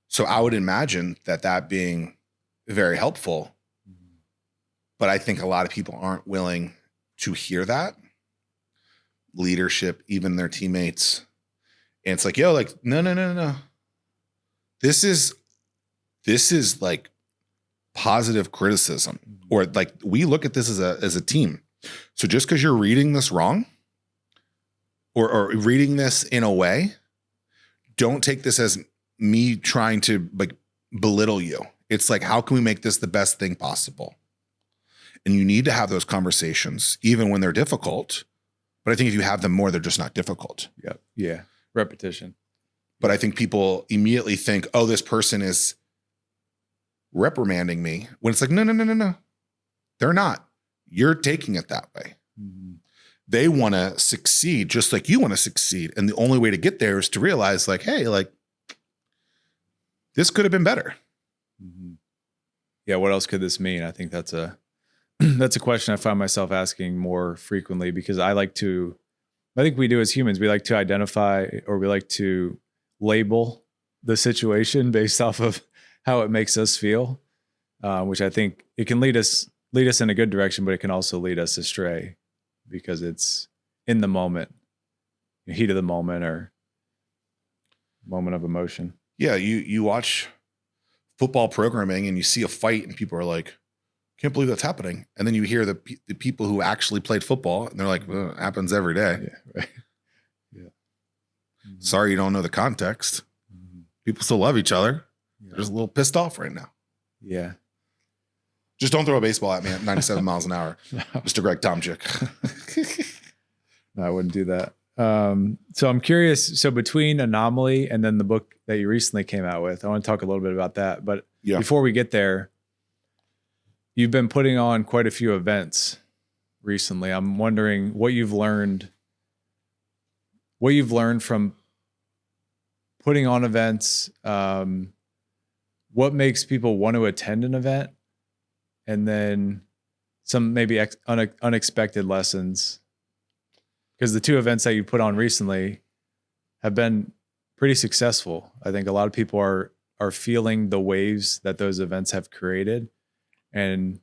So I would imagine that being very helpful, but I think a lot of people aren't willing to hear that. Leadership, even their teammates. And it's like, yo, like, no. This is like positive criticism, or like, we look at this as a team. So just because you're reading this wrong or reading this in a way, don't take this as me trying to like belittle you. It's like, how can we make this the best thing possible? And you need to have those conversations even when they're difficult. But I think if you have them more, they're just not difficult. Yep. Yeah. Repetition. But I think people immediately think, oh, this person is reprimanding me, when it's like, no. They're not. You're taking it that way. Mm-hmm. They want to succeed just like you want to succeed. And the only way to get there is to realize, like, hey, like, this could have been better. Mm-hmm. Yeah. What else could this mean? I think that's a question I find myself asking more frequently, because I think we do as humans, we like to identify, or we like to label the situation based off of how it makes us feel, which I think it can lead us in a good direction, but it can also lead us astray because it's in the moment, heat of the moment, or moment of emotion. Yeah. You watch football programming and you see a fight and people are like, can't believe that's happening. And then you hear the people who actually played football and they're like, well, it happens every day. Yeah. Right. Yeah. Sorry, you don't know the context. People still love each other. Yeah. They're just a little pissed off right now. Yeah. Just don't throw a baseball at me at 97 miles an hour, Mr. Greg Tomchick. No, I wouldn't do that. So I'm curious. So between Anomaly and then the book that you recently came out with, I want to talk a little bit about that. But before we get there, you've been putting on quite a few events recently. I'm wondering what you've learned from putting on events, what makes people want to attend an event, and then some maybe unexpected lessons. Because the two events that you put on recently have been pretty successful. I think a lot of people are feeling the waves that those events have created. And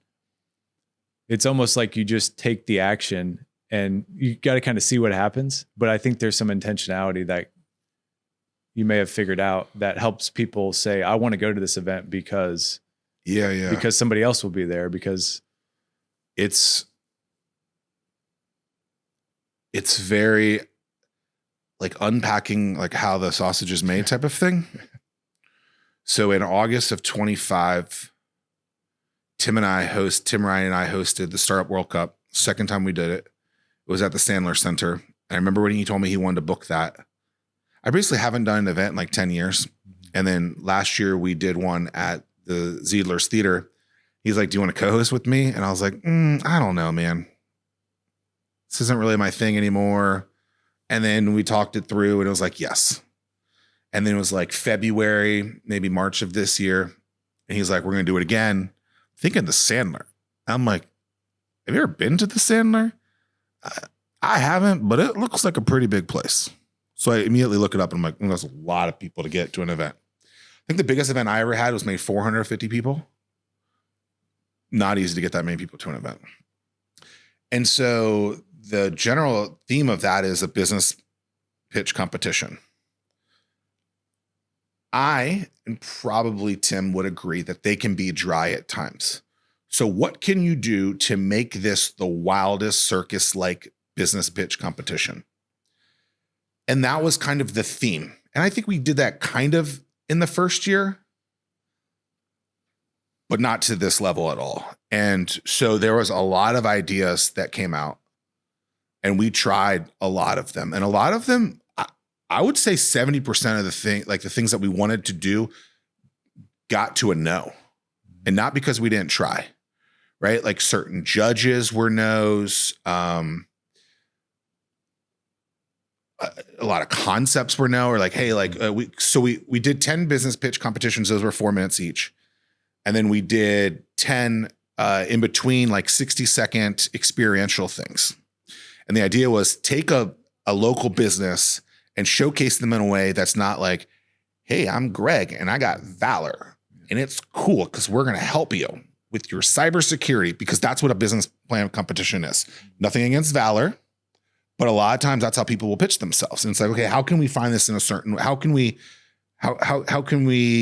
it's almost like you just take the action and you got to kind of see what happens. But I think there's some intentionality that you may have figured out that helps people say, I want to go to this event because somebody else will be there, because it's very like unpacking like how the sausage is made type of thing. So in August of 25, Tim Ryan and I hosted the Startup World Cup. Second time we did it. It was at the Sandler Center. And I remember when he told me he wanted to book that. I basically haven't done an event in like 10 years. And then last year we did one at the Ziedler's Theater. He's like, do you want to co-host with me? And I was like, I don't know, man. This isn't really my thing anymore. And then we talked it through and it was like, yes. And then it was like February, maybe March of this year. And he's like, we're going to do it again. Thinking the Sandler. I'm like, have you ever been to the Sandler? I haven't, but it looks like a pretty big place. So I immediately look it up and I'm like, there's a lot of people to get to an event. I think the biggest event I ever had was maybe 450 people. Not easy to get that many people to an event. And so the general theme of that is a business pitch competition. I, and probably Tim, would agree that they can be dry at times. So what can you do to make this the wildest circus-like business pitch competition? And that was kind of the theme. And I think we did that kind of in the first year, but not to this level at all. And so there was a lot of ideas that came out and we tried a lot of them. And a lot of them, I would say 70% of the things that we wanted to do got to a no. And not because we didn't try, right? Like certain judges were no's. A lot of concepts were no, or like, hey, like we did 10 business pitch competitions. Those were 4 minutes each. And then we did 10 in between, like 60-second experiential things. And the idea was take a local business and showcase them in a way that's not like, hey, I'm Greg and I got Valor and it's cool because we're going to help you with your cybersecurity, because that's what a business plan competition is. Nothing against Valor, but a lot of times that's how people will pitch themselves. And it's like, okay, how can we find this in a certain, how can we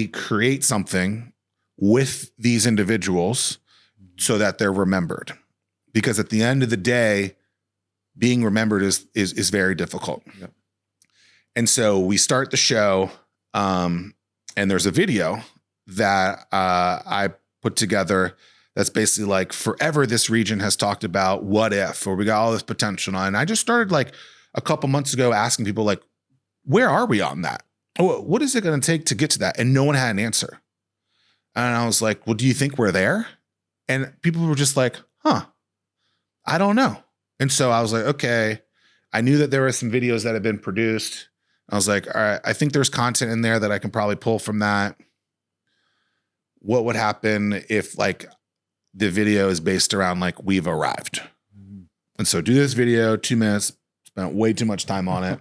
create something with these individuals so that they're remembered? Because at the end of the day, being remembered is very difficult. Yep. And so we start the show, and there's a video that I put together that's basically like, forever this region has talked about what if, or we got all this potential on. And I just started like a couple months ago asking people like, where are we on that? What is it going to take to get to that? And no one had an answer. And I was like, well, do you think we're there? And people were just like, I don't know. And so I was like, okay, I knew that there were some videos that had been produced. I was like, all right, I think there's content in there that I can probably pull from that. What would happen if like the video is based around like, we've arrived? Mm-hmm. And so do this video, 2 minutes, spent way too much time on it.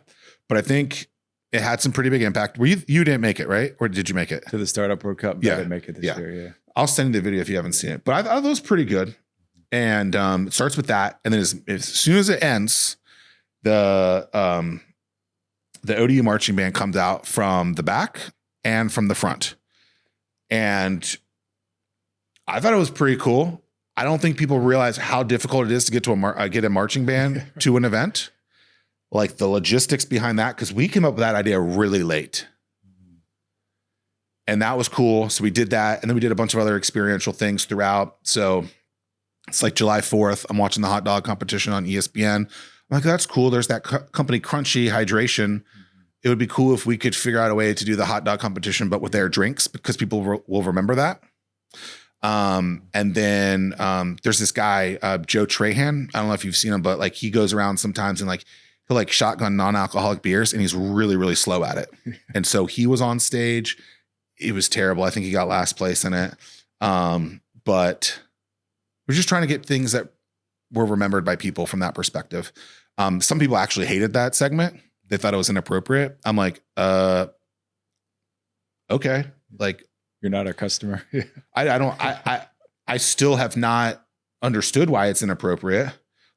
But I think it had some pretty big impact. You didn't make it, right? Or did you make it? To the Startup World Cup. Yeah. I didn't make it this year. Yeah. I'll send you the video if you haven't seen it. But I thought it was pretty good. And it starts with that. And then as soon as it ends, the ODU marching band comes out from the back and from the front. And I thought it was pretty cool. I don't think people realize how difficult it is to get to get a marching band to an event. like the logistics behind that, because we came up with that idea really late. And that was cool. So we did that. And then we did a bunch of other experiential things throughout. So it's like July 4th. I'm watching the hot dog competition on ESPN. I'm like, that's cool. There's that company Crunchy Hydration. It would be cool if we could figure out a way to do the hot dog competition, but with their drinks, because people will remember that. And then there's this guy, Joe Trahan. I don't know if you've seen him, but like he goes around sometimes and like he'll like shotgun non-alcoholic beers, and he's really, really slow at it. And so he was on stage. It was terrible. I think he got last place in it. But we're just trying to get things that were remembered by people from that perspective. Some people actually hated that segment. They thought it was inappropriate. I'm like, okay. Like, you're not a customer. I still have not understood why it's inappropriate.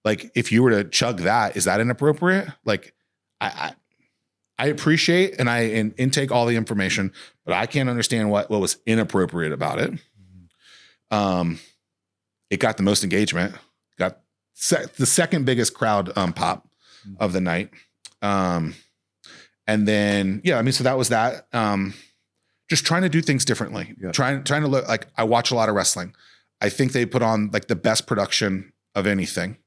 Like, if you were to chug that, is that inappropriate? Like, I appreciate and I intake all the information, but I can't understand what was inappropriate about it. It got the most engagement, got the second biggest crowd pop of the night. And then, yeah, I mean, so that was that. Just trying to do things differently. Yeah. Trying to look like, I watch a lot of wrestling. I think they put on like the best production of anything.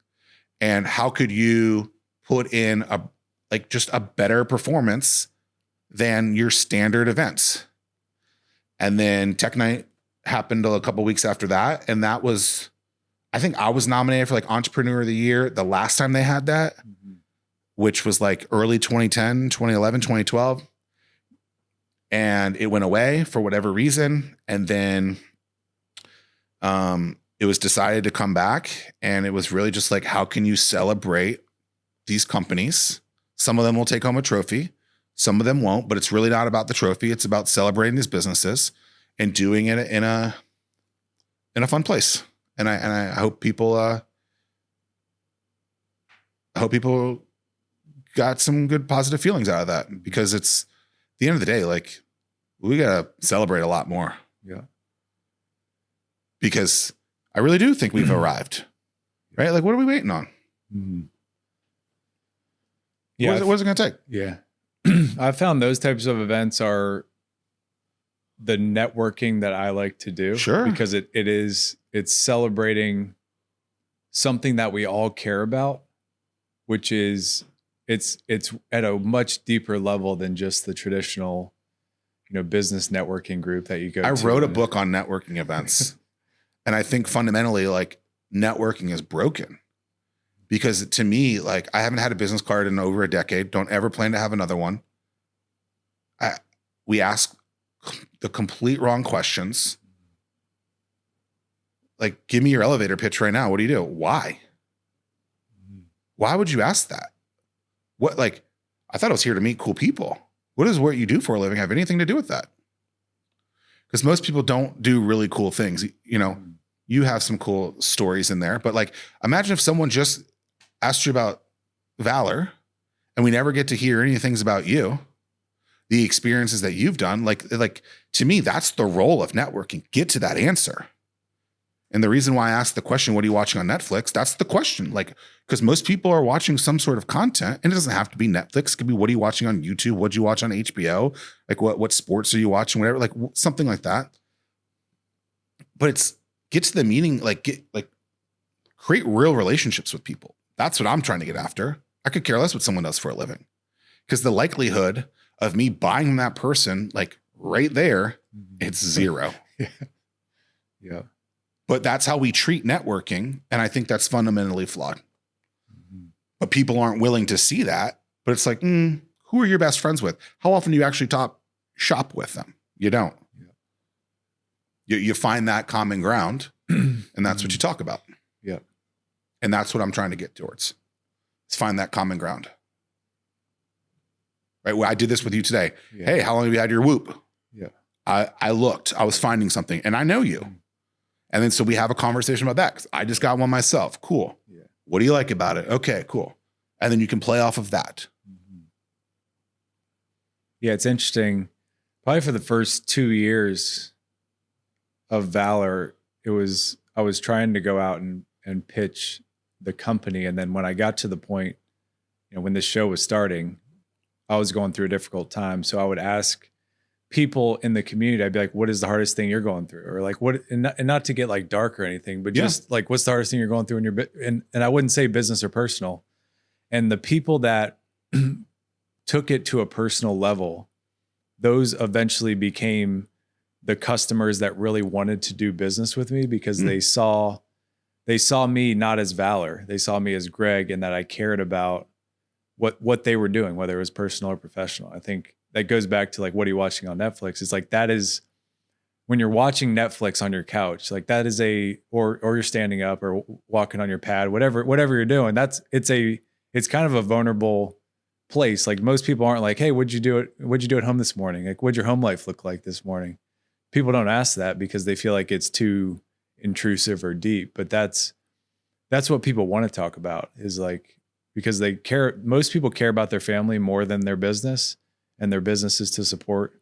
And how could you put in just a better performance than your standard events? And then Tech Night happened a couple weeks after that. And that was, I think I was nominated for like Entrepreneur of the Year the last time they had that, which was like early 2010, 2011, 2012. And it went away for whatever reason. And then it was decided to come back. And it was really just like, how can you celebrate these companies? Some of them will take home a trophy. Some of them won't, but it's really not about the trophy. It's about celebrating these businesses and doing it in a fun place. And I hope people got some good positive feelings out of that, because it's at the end of the day, like, we got to celebrate a lot more. Yeah. Because I really do think we've arrived, right? Like, what are we waiting on? Mm-hmm. Yeah. What is it going to take? Yeah. I found those types of events are the networking that I like to do. Sure. Because it's celebrating something that we all care about, which is it's at a much deeper level than just the traditional, business networking group that you go to. I wrote a book on networking events. And I think fundamentally, like, networking is broken. Because to me, like, I haven't had a business card in over a decade. Don't ever plan to have another one. We ask the complete wrong questions. Like, give me your elevator pitch right now. What do you do? Why? Why would you ask that? What, like, I thought I was here to meet cool people. What does what you do for a living have anything to do with that? Because most people don't do really cool things. You have some cool stories in there, but like, imagine if someone just asked you about Valor and we never get to hear any things about you, the experiences that you've done. Like to me, that's the role of networking. Get to that answer. And the reason why I asked the question, what are you watching on Netflix? That's the question. Like, because most people are watching some sort of content, and it doesn't have to be Netflix. It could be, what are you watching on YouTube? What do you watch on HBO? Like, what sports are you watching? Whatever, like something like that. But it's get to the meaning, create real relationships with people. That's what I'm trying to get after. I could care less what someone does for a living, because the likelihood of me buying from that person, like right there, it's zero. Yeah. But that's how we treat networking. And I think that's fundamentally flawed. But people aren't willing to see that. But it's like, who are your best friends with? How often do you actually shop with them? You don't. Yeah. You find that common ground, and that's what you talk about. Yeah. And that's what I'm trying to get towards. Is find that common ground. Right? Well, I did this with you today. Yeah. Hey, how long have you had your Whoop? Yeah. I looked. I was finding something, and I know you. And then so we have a conversation about that, because I just got one myself. Cool. Yeah. What do you like about it? Okay, cool. And then you can play off of that. Yeah, it's interesting. Probably for the first 2 years of Valor, I was trying to go out and pitch the company. And then when I got to the point when this show was starting, I was going through a difficult time. So I would ask people in the community, I'd be like, what is the hardest thing you're going through? Or like, what, and not to get like dark or anything, but just like, what's the hardest thing you're going through in your, and I wouldn't say business or personal. And the people that took it to a personal level, those eventually became the customers that really wanted to do business with me because they saw me not as Valor. They saw me as Greg, and that I cared about what they were doing, whether it was personal or professional. I think that goes back to like, what are you watching on Netflix? It's like, that is when you're watching Netflix on your couch, like that is or you're standing up or walking on your pad, whatever you're doing, it's kind of a vulnerable place. Like most people aren't like, hey, what'd you do at home this morning? Like, what'd your home life look like this morning? People don't ask that because they feel like it's too intrusive or deep, but that's what people want to talk about, is like, because they care. Most people care about their family more than their business, and their business is to support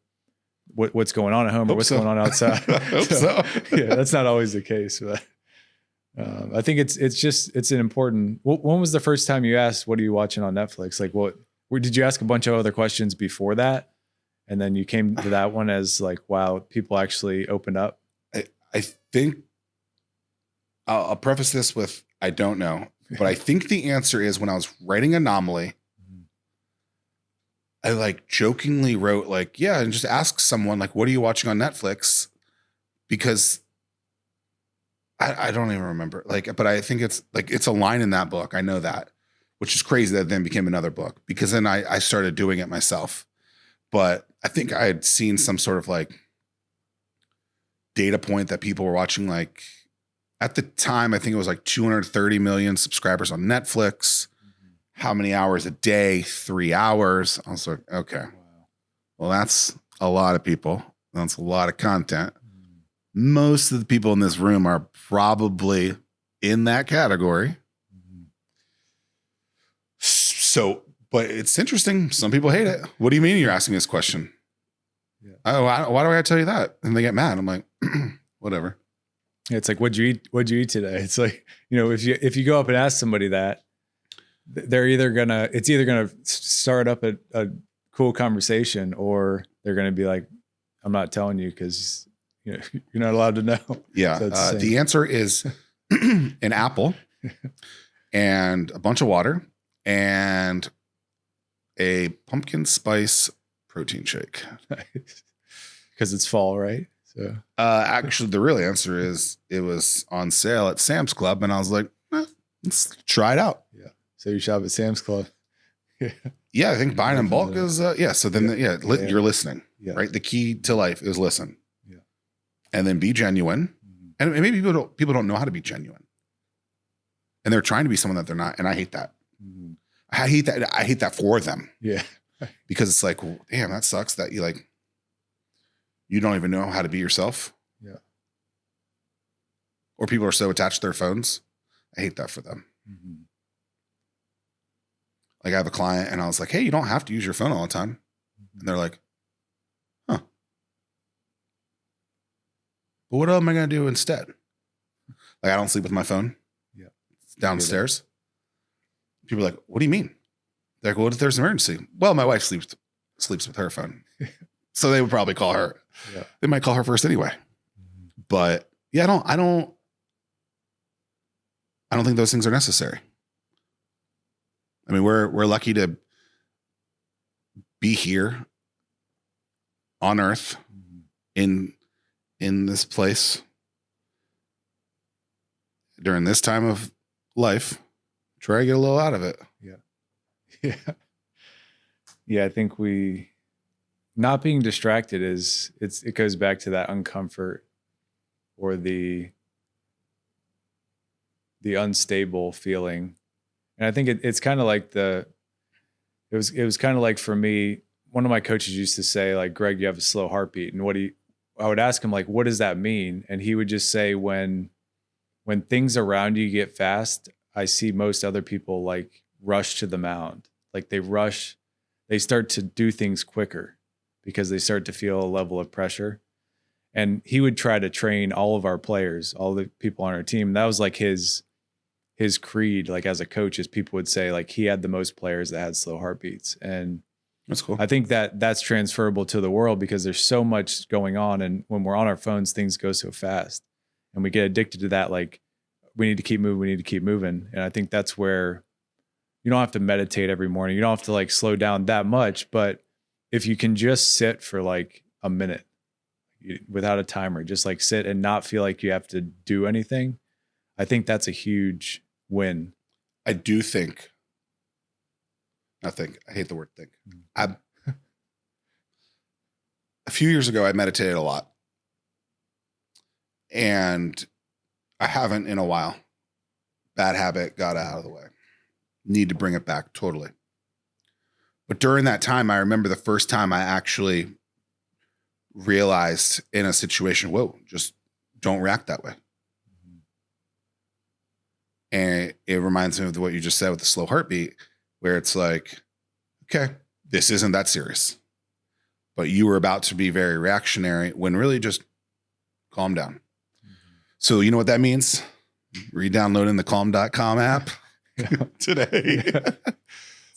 what's going on at home or what's going on outside. I hope so. Yeah, that's not always the case, but I think it's an important. When was the first time you asked, what are you watching on Netflix? Like did you ask a bunch of other questions before that? And then you came to that one as like, wow, people actually opened up. I think I'll preface this with, I don't know, but I think the answer is when I was writing Anomaly, I like jokingly wrote like, yeah, and just ask someone like, what are you watching on Netflix? Because I don't even remember, like, but I think it's like, it's a line in that book. I know that, which is crazy that then became another book, because then I started doing it myself. But I think I had seen some sort of like data point that people were watching, like at the time, I think it was like 230 million subscribers on Netflix. How many hours a day? 3 hours. I was like, okay, well, that's a lot of people. That's a lot of content. Most of the people in this room are probably in that category. So, but it's interesting. Some people hate it. What do you mean you're asking me this question? Yeah. Oh, why do I gotta tell you that? And they get mad. I'm like, whatever. It's like, what'd you eat today? It's like, if you go up and ask somebody that, they're either gonna start up a cool conversation, or they're gonna be like, I'm not telling you because you're not allowed to know. Yeah. So the answer is an apple and a bunch of water and a pumpkin spice protein shake. Because it's fall, right? So actually, the real answer is it was on sale at Sam's Club, and I was like, let's try it out. Yeah. So you shop at Sam's Club. Yeah, I think buying in bulk is So then, you're listening, right? The key to life is listen, and then be genuine. And maybe people don't know how to be genuine, and they're trying to be someone that they're not. And I hate that. I hate that. I hate that for them. Yeah, because it's like, well, damn, that sucks that you don't even know how to be yourself. Yeah. Or people are so attached to their phones. I hate that for them. Like I have a client and I was like, hey, you don't have to use your phone all the time. And they're like, huh. But what am I going to do instead? Like I don't sleep with my phone. Yeah. It's downstairs. People are like, what do you mean? They're like, well, what if there's an emergency? Well, my wife sleeps with her phone. So they would probably call her. Yeah. They might call her first anyway. But yeah, I don't think those things are necessary. I mean, we're lucky to be here on Earth in this place during this time of life. Try to get a little out of it. Yeah. Yeah. I think not being distracted it goes back to that uncomfort or the unstable feeling. And I think it's kind of like it was kind of like for me, one of my coaches used to say like, Greg, you have a slow heartbeat. And I would ask him like, what does that mean? And he would just say, when things around you get fast, I see most other people like rush to the mound. Like they start to do things quicker because they start to feel a level of pressure. And he would try to train all of our players, all the people on our team. That was like his his creed, like as a coach, is people would say like he had the most players that had slow heartbeats. And That's cool. I think that that's transferable to the world because there's so much going on. And when we're on our phones, things go so fast and we get addicted to that. Like we need to keep moving. We need to keep moving. And I think that's where you don't have to meditate every morning. You don't have to like slow down that much, but if you can just sit for like a minute without a timer, just like sit and not feel like you have to do anything, I think that's a huge win. I do think, I hate the word think. A few years ago, I meditated a lot and I haven't in a while. Bad habit, got out of the way. Need to bring it back totally. But during that time, I remember the first time I actually realized in a situation, whoa, just don't react that way. And it reminds me of what you just said with the slow heartbeat, where it's like, okay, this isn't that serious. But you were about to be very reactionary when really just calm down. So you know what that means? Re-downloading the calm.com app today.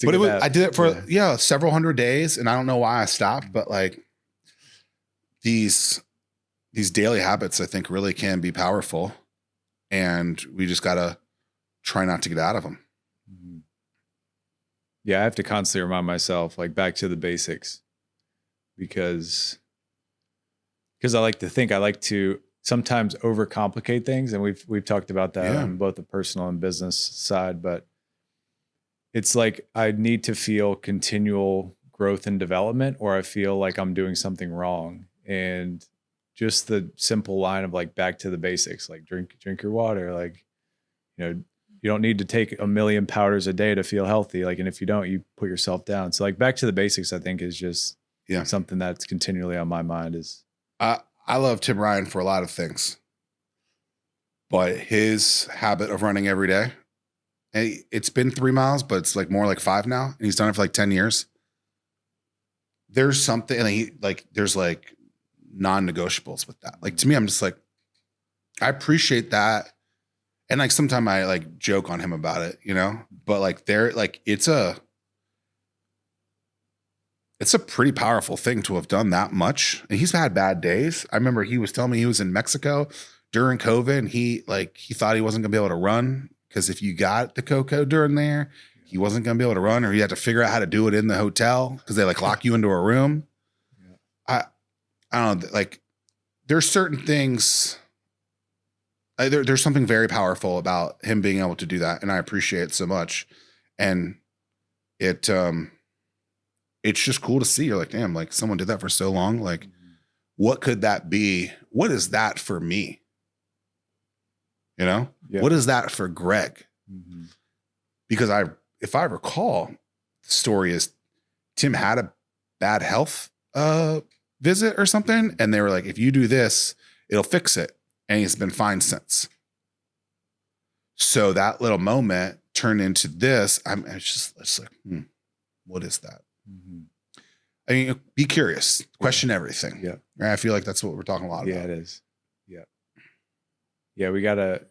But I did it for several hundred days, and I don't know why I stopped, but like these daily habits I think really can be powerful, and we just gotta try not to get out of them. Yeah, I have to constantly remind myself, like, back to the basics, because I like to sometimes overcomplicate things, and we've talked about that on both the personal and business side, but it's like I need to feel continual growth and development, or I feel like I'm doing something wrong. And just the simple line of like back to the basics, like drink your water, like, you know, you don't need to take 1 million powders a day to feel healthy. Like, and if you don't, you put yourself down. So like back to the basics, I think is just something that's continually on my mind. Is I love Tim Ryan for a lot of things, but his habit of running every day, and it's been 3 miles, but it's like more like 5 now. And he's done it for like 10 years. There's something, and there's like non-negotiables with that. Like, to me, I'm just like, I appreciate that. And like, sometimes I like joke on him about it, you know, but like it's a pretty powerful thing to have done that much. And he's had bad days. I remember he was telling me he was in Mexico during COVID, and he thought he wasn't gonna be able to run, because if you got the cocoa during there, he wasn't gonna be able to run, or he had to figure out how to do it in the hotel because they like lock you into a room. I don't know, like there's certain things. There's something very powerful about him being able to do that, and I appreciate it so much. And it's just cool to see. You're like, damn, like someone did that for so long. Like, what could that be? What is that for me? You know, what is that for Greg? Mm-hmm. Because if I recall, the story is Tim had a bad health visit or something, and they were like, if you do this, it'll fix it. And he's been fine since. So that little moment turned into this. It's like, what is that? Mm-hmm. I mean, be curious, question everything. Yeah. Right? I feel like that's what we're talking a lot about. Yeah, it is. Yeah. Yeah. We gotta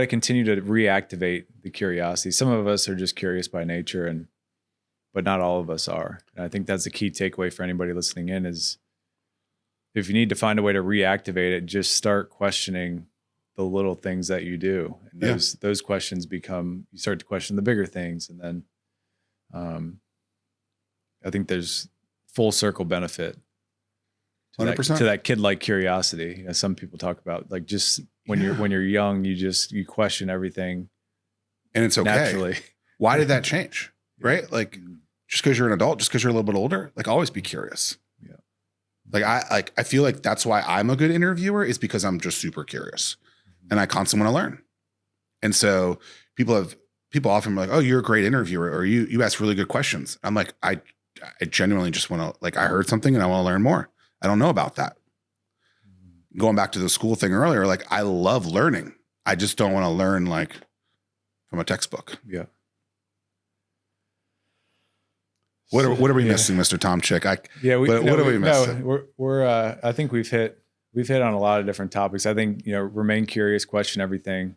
continue to reactivate the curiosity. Some of us are just curious by nature, but not all of us are. And I think that's the key takeaway for anybody listening in is, if you need to find a way to reactivate it, just start questioning the little things that you do. And those questions you start to question the bigger things. And then I think there's full circle benefit to 100%. To that kid-like curiosity. You know, some people talk about like just when you're young, you question everything. And it's okay. Naturally. Why did that change? Right? Like just because you're an adult, just because you're a little bit older, like always be curious. Like I feel like that's why I'm a good interviewer, is because I'm just super curious and I constantly want to learn. And so people often are like, oh, you're a great interviewer, or you ask really good questions. I'm like, I genuinely just want to, like, I heard something and I want to learn more. I don't know about that. Going back to the school thing earlier, like I love learning. I just don't want to learn like from a textbook. Yeah. What are we missing, Mr. Tomchick? What are we missing? We're I think we've hit on a lot of different topics. I think, remain curious, question everything.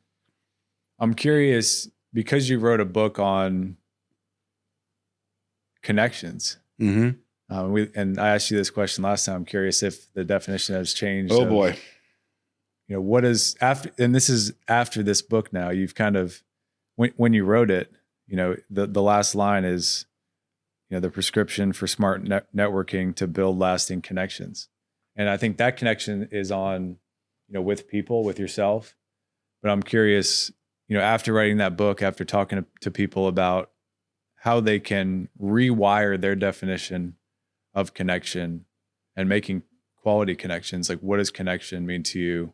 I'm curious, because you wrote a book on connections. Mm-hmm. And I asked you this question last time. I'm curious if the definition has changed. Oh boy. You know, what is after, and this is after this book now, you've kind of, when you wrote it, you know, the last line is, you know, the prescription for smart networking to build lasting connections. And I think that connection is on, you know, with people, with yourself. But I'm curious, you know, after writing that book, after talking to people about how they can rewire their definition of connection and making quality connections, like what does connection mean to you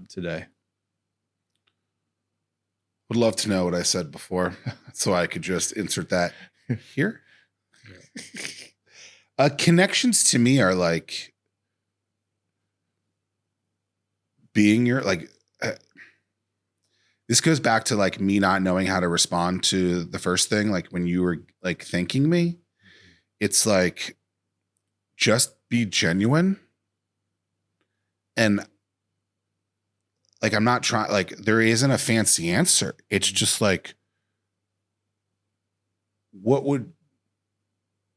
today? Would love to know what I said before so I could just insert that here. Connections to me are like being your, like, this goes back to like me not knowing how to respond to the first thing. Like when you were like thanking me, it's like, just be genuine. And like, I'm not trying, like, there isn't a fancy answer. It's just like, what would,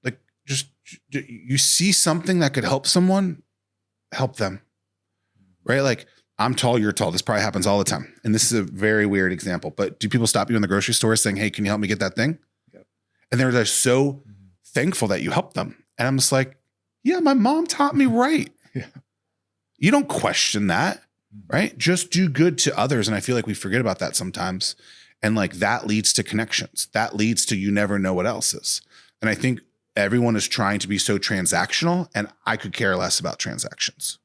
like, just, you see something that could help someone, help them, right? Like, I'm tall, you're tall. This probably happens all the time. And this is a very weird example, but do people stop you in the grocery store saying, hey, can you help me get that thing? Yep. And they're just so thankful that you helped them. And I'm just like, yeah, my mom taught me right. Yeah. You don't question that, right? Just do good to others. And I feel like we forget about that sometimes. And like that leads to connections. That leads to you never know what else is. And I think everyone is trying to be so transactional, and I could care less about transactions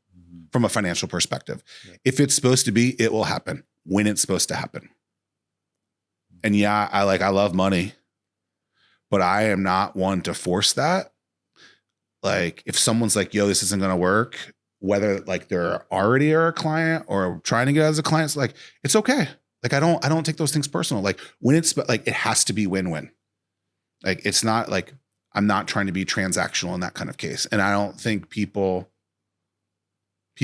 from a financial perspective. Yeah. If it's supposed to be, it will happen when it's supposed to happen. And yeah, I love money, but I am not one to force that. Like if someone's like, yo, this isn't going to work, whether like they're already a client or trying to get as a client, it's like, it's okay. Like I don't take those things personal. Like when it's like, it has to be win-win. Like it's not like, I'm not trying to be transactional in that kind of case. And I don't think people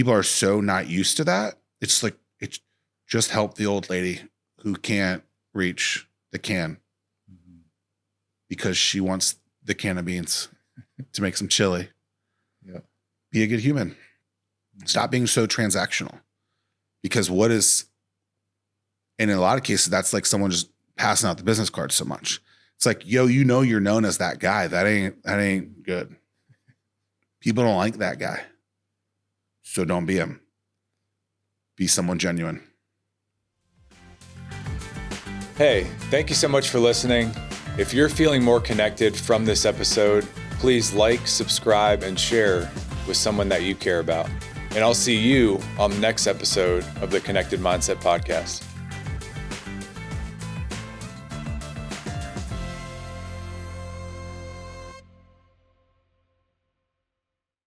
are so not used to that. It's like, it's just help the old lady who can't reach the can because she wants the can of beans to make some chili. Yeah. Be a good human. Stop being so transactional, because what is, and in a lot of cases, that's like someone just passing out the business cards so much. It's like, yo, you know, you're known as that guy. That ain't good. People don't like that guy. So don't be him. Be someone genuine. Hey, thank you so much for listening. If you're feeling more connected from this episode, please like, subscribe, and share with someone that you care about. And I'll see you on the next episode of the Connected Mindset Podcast.